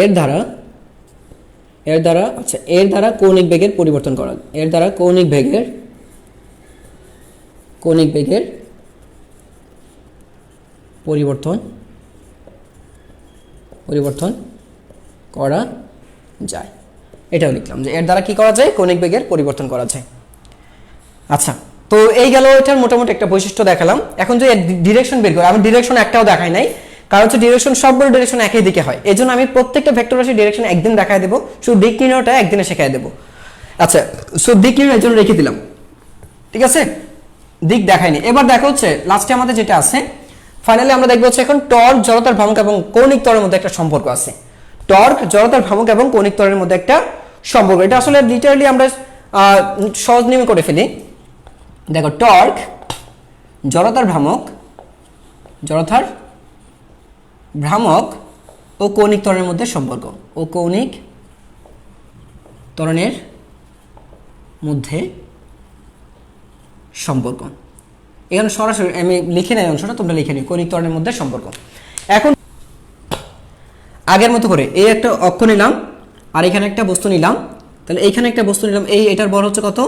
এর দ্বারা কৌণিক বেগের পরিবর্তন করা, কৌণিক বেগের পরিবর্তন করা যায়। এটাও লিখলাম যে এর দ্বারা কি করা যায়, কৌণিক বেগের পরিবর্তন করা যায়। আচ্ছা, তো এই গেল এটার মোটামুটি একটা বৈশিষ্ট্য দেখালাম। এখন যে ডিরেকশন বের করে, আমি ডিরেকশন একটাও দেখাই নাই, কারণ হচ্ছে ডিরেকশন সবগুলো ডিরেকশন একই দিকে হয়, এই জন্য আমি প্রত্যেকটা ভেক্টর রাশি ডিরেকশন একদিন দেখাই দেবো, শুধু দিক নির্ণয়টা একদিনে শেখাই দেবো। আচ্ছা, সো দিক নির্ণয় এর জন্য রেখে দিলাম, ঠিক আছে, দিক দেখাইনি। এবার দেখো হচ্ছে লাস্টে আমাদের যেটা আছে, ফাইনালি আমরা দেখবো হচ্ছে এখন টর্ক, জড়তার ভ্রামক এবং কৌণিক ত্বরণের মধ্যে একটা সম্পর্ক আছে। টর্ক, জড়তার ভ্রামক এবং কৌণিক ত্বরণের মধ্যে একটা সম্পর্ক, এটা আসলে লিটারালি আমরা সহজ নিয়মে করে ফেলি। দেখো টর্ক, জড়তার ভ্রামক ও কৌণিক ত্বরণের মধ্যে সম্পর্ক, এখানে সরাসরি আমি লিখে নেই অংশটা, তোমরা লিখে নিও, কৌণিক ত্বরণের মধ্যে সম্পর্ক। এখন আগের মতো করে এই একটা অক্ষ নিলাম আর এখানে একটা বস্তু নিলাম, তাহলে এইখানে একটা বস্তু নিলাম, এটার বড় হচ্ছে কত,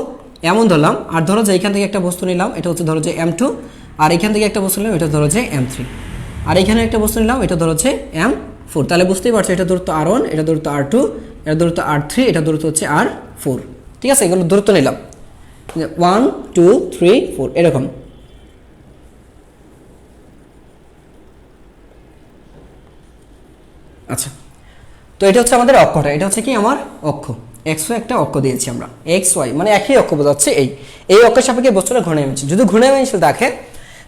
এমন ধরলাম, আর ধরো যে এখান থেকে একটা বস্তু নিলাম, এটা হচ্ছে ধরো যে M2, আর এখান থেকে একটা বস্তু নিলাম, এটা ধরো যে M3, আর এখানে একটা বস্তু নিলাম, এটা ধরো যে M4। তাহলে বুঝতেই পারছো এটা দূরত্ব R1, এটা দূরত্ব R2, এটা দূরত্ব R3, এটা দূরত্ব হচ্ছে R4, ঠিক আছে, এগুলো দূরত্ব নিলাম 1 2 3 4 এরকম। আচ্ছা, তো এটা হচ্ছে আমাদের অক্ষটা, এটা হচ্ছে কি আমার অক্ষ, XY একটা অক্ষ দিয়েছি আমরা, XY মানে একই অক্ষ বোঝাচ্ছে, এই অক্ষের সাপেক্ষে বস্তুটা ঘূর্ণায়মানশীল। যদি ঘূর্ণায়মানশীল দেখে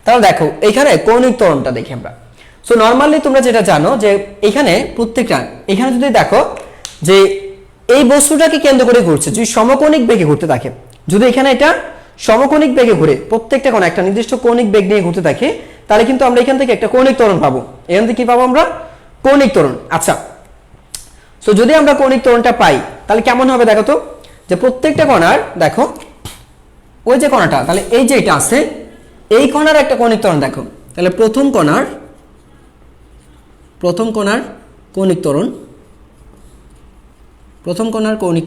তাহলে দেখো এখানে কৌণিক ত্বরণটা দেখি আমরা। সো নর্মালি তোমরা যেটা জানো যে এখানে প্রত্যেকটা, এখানে যদি দেখো যে এই বস্তুটাকে কেন্দ্র করে ঘুরছে, যদি সমকৌণিক বেগে ঘুরতে থাকে, যদি এখানে এটা সমকৌণিক বেগে ঘুরে, প্রত্যেকটা কোণ একটা নির্দিষ্ট কৌণিক বেগ নিয়ে ঘুরতে থাকে, তাহলে কিন্তু আমরা এখান থেকে একটা কৌণিক ত্বরণ পাবো। এখান থেকে কি পাবো আমরা, কৌণিক ত্বরণ। আচ্ছা, তো যদি আমরা কৌণিক ত্বরণটা পাই তাহলে কেমন হবে দেখো তো, যে প্রত্যেকটা কণার দেখো ওই যে কণাটা, তাহলে এই যে এটা আছে, এই কণার একটা কৌণিক ত্বরণ দেখো, তাহলে প্রথম কণার কৌণিক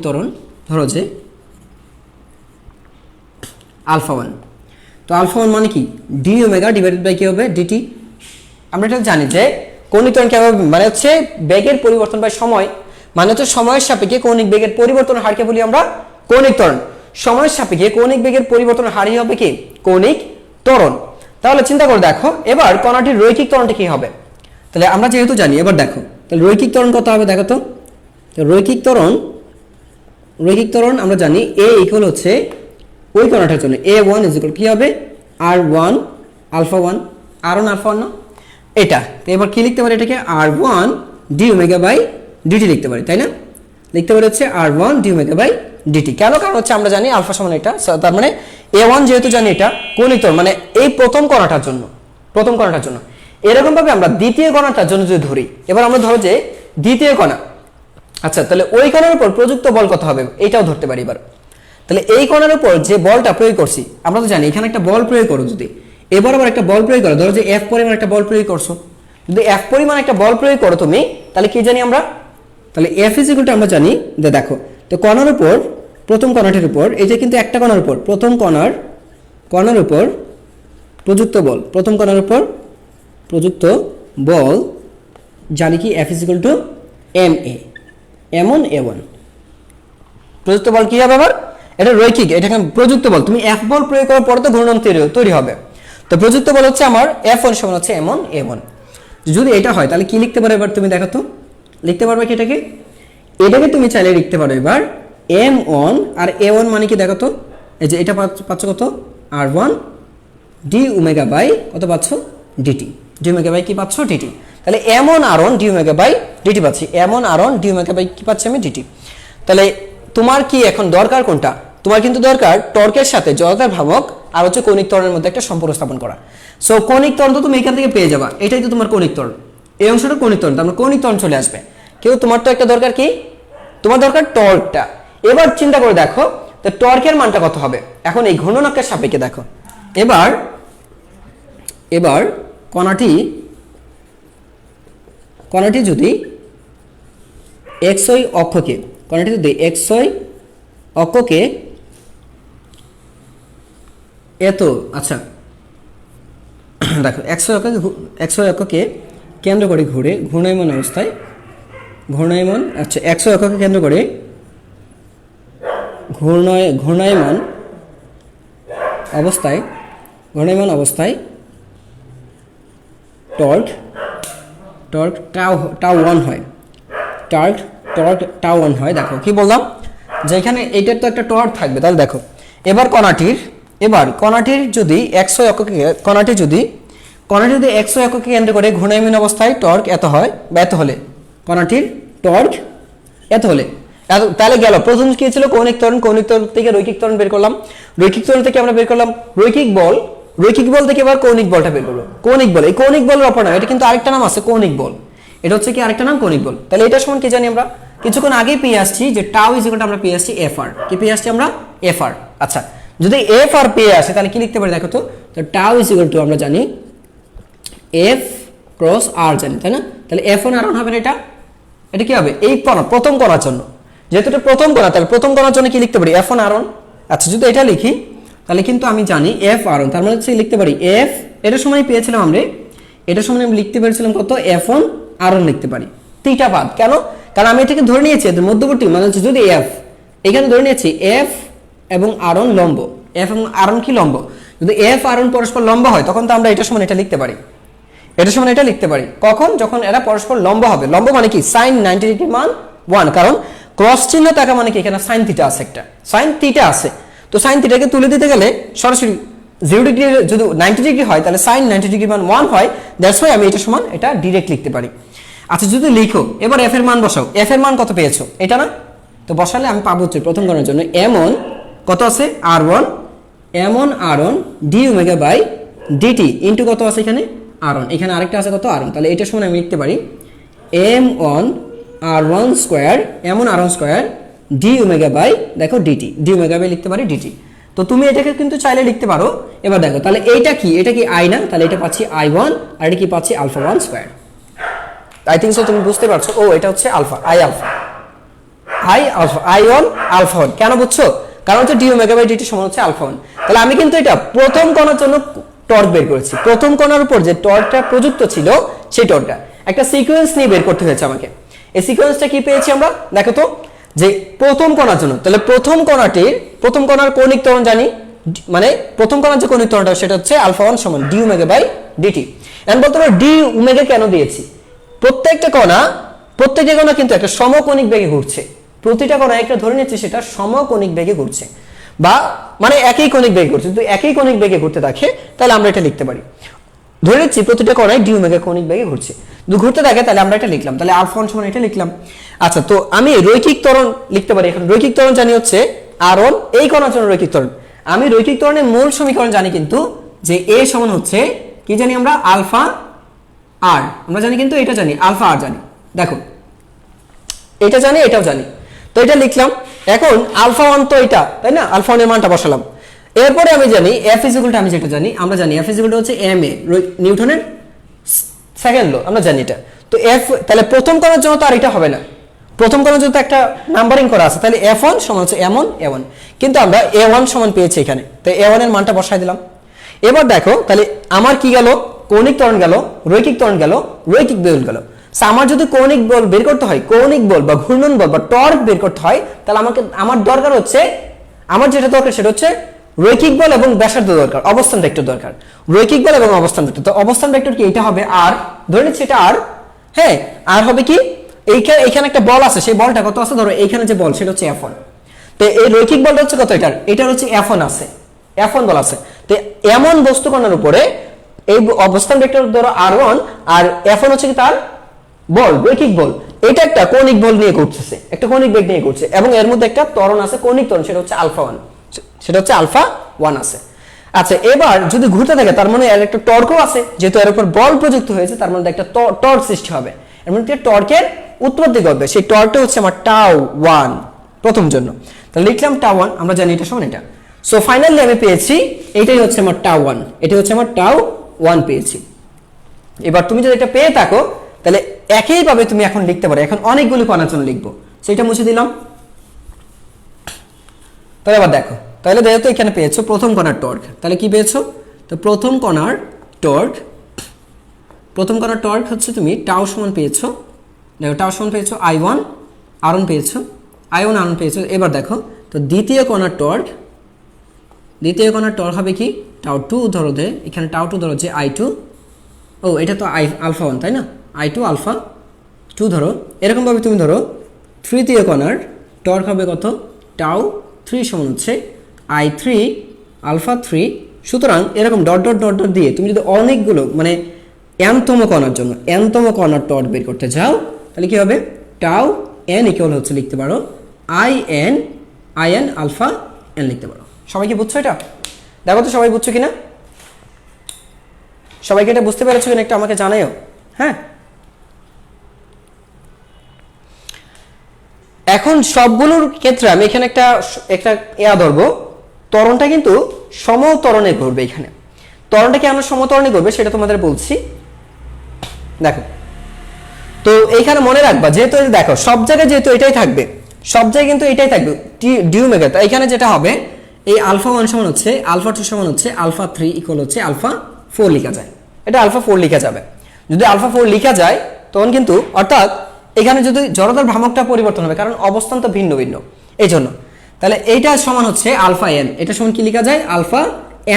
ত্বরণ ধরো যে α1, তো α1 মানে কি, ডি ওমেগা ডিভাইডেড বাই কি হবে, ডিটি। আমরা এটা জানি যে কৌণিক ত্বরণ কি হবে, মানে হচ্ছে বেগের পরিবর্তন বাই সময়, মানে হচ্ছে সময়ের সাপেক্ষে কৌণিক বেগের পরিবর্তনের হারকে বলি আমরা কৌণিক ত্বরণ। সময়ের সাপেক্ষে কৌণিক বেগের পরিবর্তনের হারই হবে কি কৌণিক ত্বরণ। তাহলে চিন্তা করে দেখো এবার কণাটির রৈখিক ত্বরণটা কি হবে। তাহলে আমরা যেহেতু জানি, এবার দেখো তাহলে রৈখিক ত্বরণ কত হবে দেখো তো। রৈখিক ত্বরণ আমরা জানি a ইকুয়াল হচ্ছে ওই কণাটার জন্য a1 ইজ ইকুয়াল কি হবে r1 আলফা 1 r1 আলফা 1 না এটা। তো এবার কি লিখতে পারি এটাকে r1 d omega by dt লিখতে পারি, তাই না? লিখতে পারি হচ্ছে r1 d omega by dt। কেন? কারণ হচ্ছে আমরা জানি আলফা সমান এটা, তার মানে a1 যেহেতু জানি এটা কৌণিক ত্বরণ, মানে এই প্রথম কণাটার জন্য এরকম ভাবে আমরা দ্বিতীয় কণাটার জন্য যদি ধরি, এবার আমরা ধরো যে দ্বিতীয় কণা, আচ্ছা তাহলে ওই কণার উপর প্রযুক্ত বল কত হবে এটাও ধরতে পারি। এবার তাহলে এই কণার উপর যে বলটা প্রয়োগ করছি, আমরা তো জানি এখানে একটা বল প্রয়োগ করো, যদি এবার আবার একটা বল প্রয়োগ করো, ধরো যে f পরিমাণ একটা বল প্রয়োগ করছো, যদি f পরিমাণ একটা বল প্রয়োগ করো তুমি, তাহলে কি জানি আমরা, তাহলে f ইজ ইকুয়াল টু আমরা জানি যে দেখো তো কণার উপর, প্রথম কণাটির উপর, এই যে কিন্তু একটা কণার উপর, প্রথম কণার উপর প্রযুক্ত বল, প্রথম কণার উপর প্রযুক্ত বল জানি কি f is equal to ma এমন a1। প্রযুক্ত বল কি হবে আবার, এটা রৈখিক, এটা প্রযুক্ত বল, তুমি f বল প্রয়োগ করার পরে তো ঘূর্ণন তৈরি হবে। তো প্রযুক্ত বল হচ্ছে আমার f1 সমান হচ্ছে এমন a1। যদি এটা হয় তাহলে কি লিখতে পারো এবার তুমি দেখো তো, লিখতে পারবে কি এটাকে তুমি চাইলে লিখতে পারো এবার m1 আর a1 মানে কি দেখো তো, এই যে এটা পাচ্ছ কত r1 d ওমেগা বাই কত পাচ্ছ dt, d ওমেগা বাই কি পাচ্ছ dt। তাহলে m1 r1 d omega by dt পাচ্ছি, m1 r1 d omega by কি পাচ্ছি আমি dt। তাহলে তোমার কি এখন দরকার কোনটা, তোমার কিন্তু দরকার টর্কের সাথে জড়তার ভ্রামক আর হচ্ছে কৌণিক ত্বরণের মধ্যে একটা সম্পর্ক স্থাপন করা। সো কৌণিক ত্বরণ তো তুমি এখান থেকে পেয়ে যাবা, এটাই তো তোমার কৌণিক ত্বরণ, এই অংশটা কৌণিক ত্বরণ, তারপর কৌণিক ত্বরণ চলে আসবে। কেউ তোমার তো একটা দরকার কি, তোমার দরকার টর্কটা। এবার চিন্তা করে দেখো তো টর্কের মানটা কত হবে এখন এই ঘূর্ণনকের সাপেক্ষে দেখো। এবার কণাটি যদি xy অক্ষকে, এত, আচ্ছা দেখো xy অক্ষকে কেন্দ্র করে ঘূর্ণায়মান অবস্থায়, আচ্ছা xy অক্ষকে কেন্দ্র করে ঘূর্ণায়মান অবস্থায় টর্ক টাউ 1 হয়, টর্ক টাউ 1 হয়। দেখো কি বললাম যে এখানে এইটার তো একটা টর্ক থাকবে। তাহলে দেখো এবার কণাটির যদি xy অক্ষকে, কণাটি যদি xy অক্ষকে কেন্দ্র করে ঘূর্ণায়মান অবস্থায় টর্ক এত হয় বা এত হলে, কণাটির টর্ক এত হলে, তাহলে গেল প্রথম কি ছিল কৌণিক ত্বরণ, কৌণিক ত্বরণ থেকে রৈখিক ত্বরণ বের করলাম, রৈখিক ত্বরণ থেকে আমরা বের করলাম রৈখিক বল থেকে এবার কৌণিক বলটা বের করলো। কৌণিক বল, এই কৌণিক বলের অপর নাম, এটা কিন্তু আরেকটা নাম আছে কৌণিক বল, এটা হচ্ছে কি আরেকটা নাম কৌণিক বল। তাহলে এটা সমান কি জানি আমরা কিছুক্ষণ আগে পেয়ে আসছি যে টাউ ইজ ইকুয়াল টু আমরা পেয়ে আসছি fr, কি পেয়ে আসছি আমরা fr। আচ্ছা যদি fr পেয়ে আসে তাহলে কি লিখতে পারি দেখো তো, টাউ ইজ ইকুয়াল টু আমরা জানি f ক্রস r জানি, তাই না? তাহলে f1 r1 হবে না, এটা কি হবে এই প্রথম কণার জন্য, যেহেতু এটা প্রথম কণা তাহলে প্রথম কণার জন্য কি লিখতে পারি f1 r1। আচ্ছা যদি এটা লিখি তাহলে কিন্তু আমি জানি f r1, তার মানে হচ্ছে লিখতে পারি f, এটার সময় পেয়েছিলাম আমরা, এটার সময় আমি লিখতে পেরেছিলাম কত f1 r1 লিখতে পারি থিটা বাদ। কেন? কারণ আমি এটাকে ধরে নিয়েছি এদের মধ্যবর্তী, মানে হচ্ছে যদি f, এখানে ধরে নিয়েছি f এবং r1 লম্ব, f এবং r1 কি লম্ব, যদি f r1 পরস্পর লম্ব হয় তখন তো আমরা এটার সমান এটা লিখতে পারি, কখন, যখন এরা পরস্পর লম্ব হবে। লম্ব মানে কি sin 90 ডিগ্রি মান 1, কারণ ক্রস চিহ্ন থাকা মানে কি এখানে sin থিটা আছে, একটা sin থিটা আছে। তো sin থিটাকে তুলে দিতে গেলে সরাসরি 0 ডিগ্রি যদি 90 ডিগ্রি হয় তাহলে sin 90 ডিগ্রি মান 1 হয়, দ্যাটস ওয়াই আমি এটা সমান এটা ডাইরেক্ট লিখতে পারি। আচ্ছা যদি লিখো এবার f এর মান বসাও, f এর মান কত পেয়েছো এটা না, তো বসালে আমি পাবো হচ্ছে প্রথম গণনার জন্য m1 কত আছে r1 d omega by dt into কত আছে এখানে r1, এখানে আরেকটা আছে কত r1, তাহলে এটা সমান আমি লিখতে পারি m1 r1 square d omega by দেখো dt, d ওমেগা বাই লিখতে পারি dt। তো তুমি এটাকে কিন্তু চাইলে লিখতে পারো। এবার দেখো তাহলে এটা কি i না, তাহলে এটা পাচ্ছি i1 আর এটা কি পাচ্ছি alpha 1 square. I think so তুমি বুঝতে পারছো, ও এটা হচ্ছে আলফা, i1 আলফা 1। কেন বুঝছো? কারণ হচ্ছে d ওমেগা বাই dt সমান হচ্ছে আলফা 1। তাহলে আমি কিন্তু এটা প্রথম কণার জন্য টর্ক বের করেছি, প্রথম কণার উপর যে টর্কটা প্রযুক্ত ছিল সেই টর্কটা একটা সিকোয়েন্স নিয়ে বের করতে হয়েছে আমাকে। এই সিকোয়েন্সটা কি পেয়েছি আমরা দেখো তো, যে প্রথম কণার জন্য, তাহলে প্রথম কণার কৌণিক ত্বরণ জানি, মানে প্রথম কণার যে কৌণিক ত্বরণটা সেটা হচ্ছে আলফা 1 সমান ডি ওমেগা বাই ডিটি। এখন বলতে পারো ডি ওমেগা কেন দিয়েছি, প্রত্যেকটা কণা কিন্তু একটা সমকৌণিক বেগে ঘুরছে, প্রতিটা কণা একটা ধরে নিচ্ছে সেটা সমকৌণিক বেগে ঘুরছে, বা মানে একই কৌণিক বেগে ঘুরছে। যদি একই কৌণিক বেগে ঘুরতে থাকে তাহলে আমরা এটা লিখতে পারি, ধরে নিচ্ছি প্রতিটা কণায় ডি ওমেগা কৌণিক বেগে ঘুরছে, যদি ঘুরতে থাকে তাহলে আমরা এটা লিখলাম, তাহলে আলফা 1 সমান এটা লিখলাম। আচ্ছা, তো আমি রৈখিক ত্বরণ লিখতে পারি। এখন রৈখিক ত্বরণ জানি হচ্ছে R1, এই কণার জন্য রৈখিক ত্বরণ। আমি রৈখিক ত্বরণের মূল সমীকরণ জানি কিন্তু, যে A সমান হচ্ছে কি জানি আমরা, আলফা আর, আমরা জানি কিন্তু এটা জানি আলফা আর জানি, দেখো এটা জানি এটাও জানি, তো এটা লিখলাম। এখন আলফা 1 তো এটা, তাই না, আলফা 1 এর মানটা বসালাম। এরপরে আমি জানি F ইকুয়াল টু, আমি যেটা জানি, আমরা জানি F ইকুয়াল টু হচ্ছে ma, নিউটনের সেকেন্ড ল, আমরা জানি এটা। তো F, তাহলে প্রথম কণার জন্য তো আর এটা হবে না, প্রথম কণার জন্য তো একটা নাম্বারিং করা আছে, তাহলে F1 সমান হচ্ছে M1 A1, কিন্তু আমরা A1 সমান পেয়েছি এখানে, তাই A1 এর মানটা বসাই দিলাম। এবার দেখো তাহলে আমার কি গেল, কৌণিক ত্বরণ গেল, রৈখিক ত্বরণ গেল, রৈখিক বল গেল। আমার যদি কৌণিক বল বের করতে হয়, কৌণিক বল বা ঘূর্ণন বল বা টর্ক বের করতে হয়, তাহলে আমার দরকার হচ্ছে, আমার যেটা দরকার সেটা হচ্ছে রৈখিক বল এবং ব্যাসার্ধ দরকার, অবস্থান ভেক্টর দরকার, রৈখিক বল এবং অবস্থান ভেক্টর। তো অবস্থান ভেক্টর কি, এটা হবে আর, ধরে নিচ্ছি এটা আর, হ্যাঁ, আর হবে কি, এইখানে একটা বল আছে, সেই বলটা কত আছে, ধরো এইখানে যে বল সেটা হচ্ছে F1, তো এই রৈখিক বলটা হচ্ছে কত, এটার হচ্ছে F1 আছে, F1 বল আছে। তো এমন বস্তু কণার উপরে এই অবস্থান ভেক্টর ধরো R1, আর F1 হচ্ছে কি তার বল, রৈখিক বল, এটা একটা কৌণিক বল নিয়ে ঘুরতেছে, একটা কৌণিক বেগ নিয়ে ঘুরছে, এবং এর মধ্যে একটা ত্বরণ আছে, কৌণিক ত্বরণ, সেটা হচ্ছে আলফা 1, সেটা হচ্ছে আলফা 1 আছে। আচ্ছা, এবার যদি ঘুরতে থাকে তার মানে এর একটা টর্কও আছে, যেহেতু এর উপর বল প্রযুক্ত হয়েছে তার মধ্যে একটা টর্ক সৃষ্টি হবে, এর মধ্যে টর্কের উৎপত্তি ঘটবে, সেই টর্কটা হচ্ছে আমার টাউ 1 প্রথম জন্য। তাহলে লিখলাম টাউ 1, আমরা জানি এটা সমান এটা। সো ফাইনালি আমি পেয়েছি এটাই হচ্ছে আমার টাউ 1, এটাই হচ্ছে আমার টাউ 1 পেয়েছি। এবার তুমি যদি এটা পেয়ে থাকো তাহলে একইভাবে তুমি এখন লিখতে পারো, এখন অনেকগুলো কণার জন্য লিখবো, সেটা মুছে দিলাম। তাহলে আবার দেখো, তাহলে দেখো তো এখানে পেয়েছো প্রথম কণার টর্ক, তাহলে কি পেয়েছো, তো প্রথম কণার টর্ক হচ্ছে তুমি টাউ সমান পেয়েছো, দেখো টাউ সমান পেয়েছো I1 R1 পেয়েছো, I1 R1 পেয়েছো। এবার দেখো তো দ্বিতীয় কণার টর্ক হবে কি, টাউ 2 ধরো দে, এখানে টাউ 2 ধরো যে I2, ও এটা তো আলফা 1 তাই না, I2 আলফা 2 ধরো, এরকম ভাবে তুমি ধরো তৃতীয় কণার টর্ক হবে কত, টাউ 3 সমান হচ্ছে I3 আলফা 3। সুতরাং এরকম ডট ডট ডট ডট দিয়ে তুমি যদি অনেকগুলো মানে nতম কণার টর্ক বের করতে যাও, তাহলে কি হবে, টাউ n ইকুয়াল হচ্ছে লিখতে পারো in আলফা n লিখতে পারো। সবাই কি বুঝছো এটা? দেখো তো সবাই বুঝছো কিনা, সবাইকে এটা বুঝতে পেরেছো কিনা একটু আমাকে জানাও। হ্যাঁ, এখন সবগুলোর ক্ষেত্রে আমি এখানে একটা ধরবো, ত্বরণটা কিন্তু সমত্বরণে ঘটবে। এখানে ত্বরণটা কি আমরা সমত্বরণে ঘটবে সেটা তোমাদের বলছি। দেখো তো এইখানে মনে রাখবা, যেহেতু দেখো সব জায়গায় যেহেতু এটাই থাকবে, সব জায়গায় কিন্তু এটাই থাকবে ডি ওমেগা। তো এখানে যেটা হবে, এই আলফা 1 সমান হচ্ছে আলফা 2 সমান হচ্ছে আলফা 3 ইকুয়াল হচ্ছে আলফা 4 লেখা যায়, এটা আলফা 4 লেখা যাবে। যদি আলফা 4 লেখা যায় তখন কিন্তু, অর্থাৎ এখানে যদি জড়তার ভ্রামকটা পরিবর্তন হবে, কারণ অবস্থান তো ভিন্ন ভিন্ন, এই জন্য। তাহলে এইটা সমান হচ্ছে আলফা n, এটা সমান কি লেখা যায়, আলফা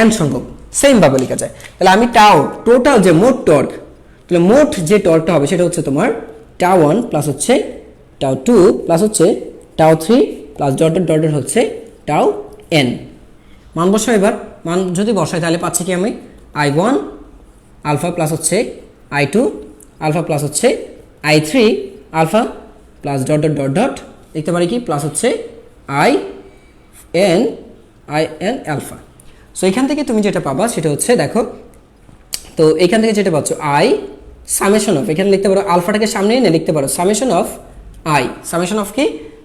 n সংখ্যক, সেম ভাবে লেখা যায়। তাহলে আমি টাউ টোটাল যে মোট টর্ক, তাহলে মোট যে টর্কটা হবে সেটা হচ্ছে তোমার টাউ 1 প্লাস হচ্ছে টাউ 2 প্লাস হচ্ছে tau 3 plus dot dot dot dot হচ্ছে টাউ n। মান বসাই, এবার মান যদি বসাই তাহলে পাচ্ছি কি আমি, I1 আলফা প্লাস হচ্ছে I2 আলফা প্লাস হচ্ছে I3 alpha plus dot dot dot dot লিখতে পারি কি, প্লাস হচ্ছে in আলফা। সো এখান থেকে তুমি যেটা পাবা সেটা হচ্ছে, দেখো তো এখান থেকে যেটা পাচ্ছ I সামেশন অফ, এখানে লিখতে পারো আলফাটাকে সামনে এনে লিখতে পারো summation of I, summation of কি,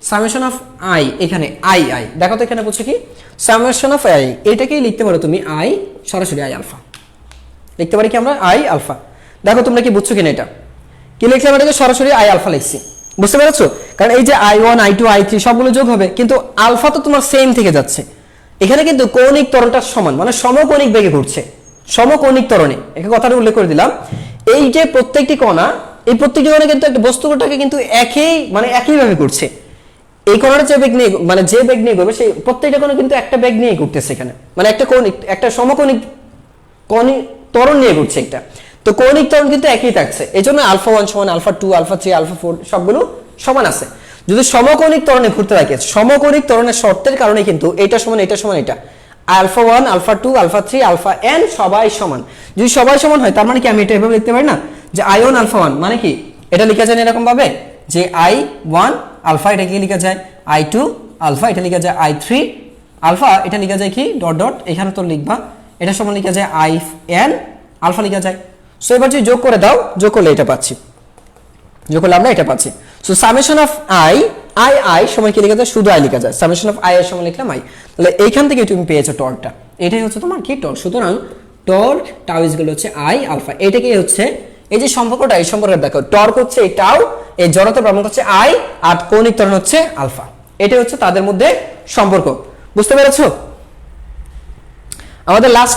সামেশন অফ I, এখানে I দেখো তো এখানে বলছে কি সামেশন অফ I, এটাকেই লিখতে পারো তুমি I সরাসরি I আলফা লিখতে পারি কি আমরা I আলফা। দেখো তোমরা কি বুঝছো কিনা, এটা কি লিখলাম, এটাকে সরাসরি I আলফা লিখছি, বুঝতে পেরেছো? কারণ এই যে I1 I2 I3 সবগুলো যোগ হবে, কিন্তু আলফা তো তোমার সেম থেকে যাচ্ছে। এখানে কিন্তু কৌণিক ত্বরণটা সমান, মানে সমকৌণিক বেগে ঘুরছে, সমকৌণিক ত্বরণে, এখানে কথাটা উল্লেখ করে দিলাম। এই যে প্রত্যেকটি কণা এই প্রত্যেকটি কণা কিন্তু একটা বস্তুটাকে কিন্তু একইভাবে করছে। এই কণাটা যে বেগ নিয়ে যে বেগ নিয়ে করবে সেই প্রত্যেকটা কণা কিন্তু একটা বেগ নিয়ে করতেছে এখানে, মানে একটা সমকোণিক ত্বরণ নিয়ে ঘুরছে একটা। তো কৌণিক ত্বরণ কিন্তু একই থাকছে, এই জন্য α1 সমান α2 α3 α4 সবগুলো সমান আছে। যদি সমকোণিক ত্বরণে ঘুরতে থাকে, সমকোণিক ত্বরণের শর্তের কারণে কিন্তু এটা সমান এটা সমান এটা, α1 α2 α3 αn সবাই সমান। যদি সবাই সমান হয় তার মানে কি আমি এটা এভাবে লিখতে পারি না যে i1 α1 মানে কি এটা লেখা যায় এরকম ভাবে যে i1 আলফা এটা কি লেখা যায় i2 আলফা, এটা লেখা যায় i3 আলফা, এটা লেখা যায় কি ডট ডট এখানে তো লিখবা, এটা সমান লেখা যায় in আলফা লেখা যায়। সো এবার যদি যোগ করে দাও, যোগ করলে এটা পাচ্ছি, যোগ করলে আমরা এটা পাচ্ছি। সো সামেশন অফ i সমান কি লেখা যায়, শুধু i লেখা যায়, সামেশন অফ i এর সমান লিখলাম i। তাহলে এইখান থেকে তুমি পেয়েছো টর্কটা, এটাই হচ্ছে তোমার কি টর্ক। সুতরাং টর্ক টাউ ইকুয়াল হচ্ছে i আলফা। এটাকে হচ্ছে এই যে সম্পর্কটা, এই সম্পর্কটা দেখো, টর্ক হচ্ছে এই টাউ, এই জড়তার ভ্রামক হচ্ছে i, আর কৌণিক ত্বরণ হচ্ছে আলফা। এটাই হচ্ছে তাদের মধ্যে সম্পর্ক। বুঝতে পেরেছো? আমাদের লাস্ট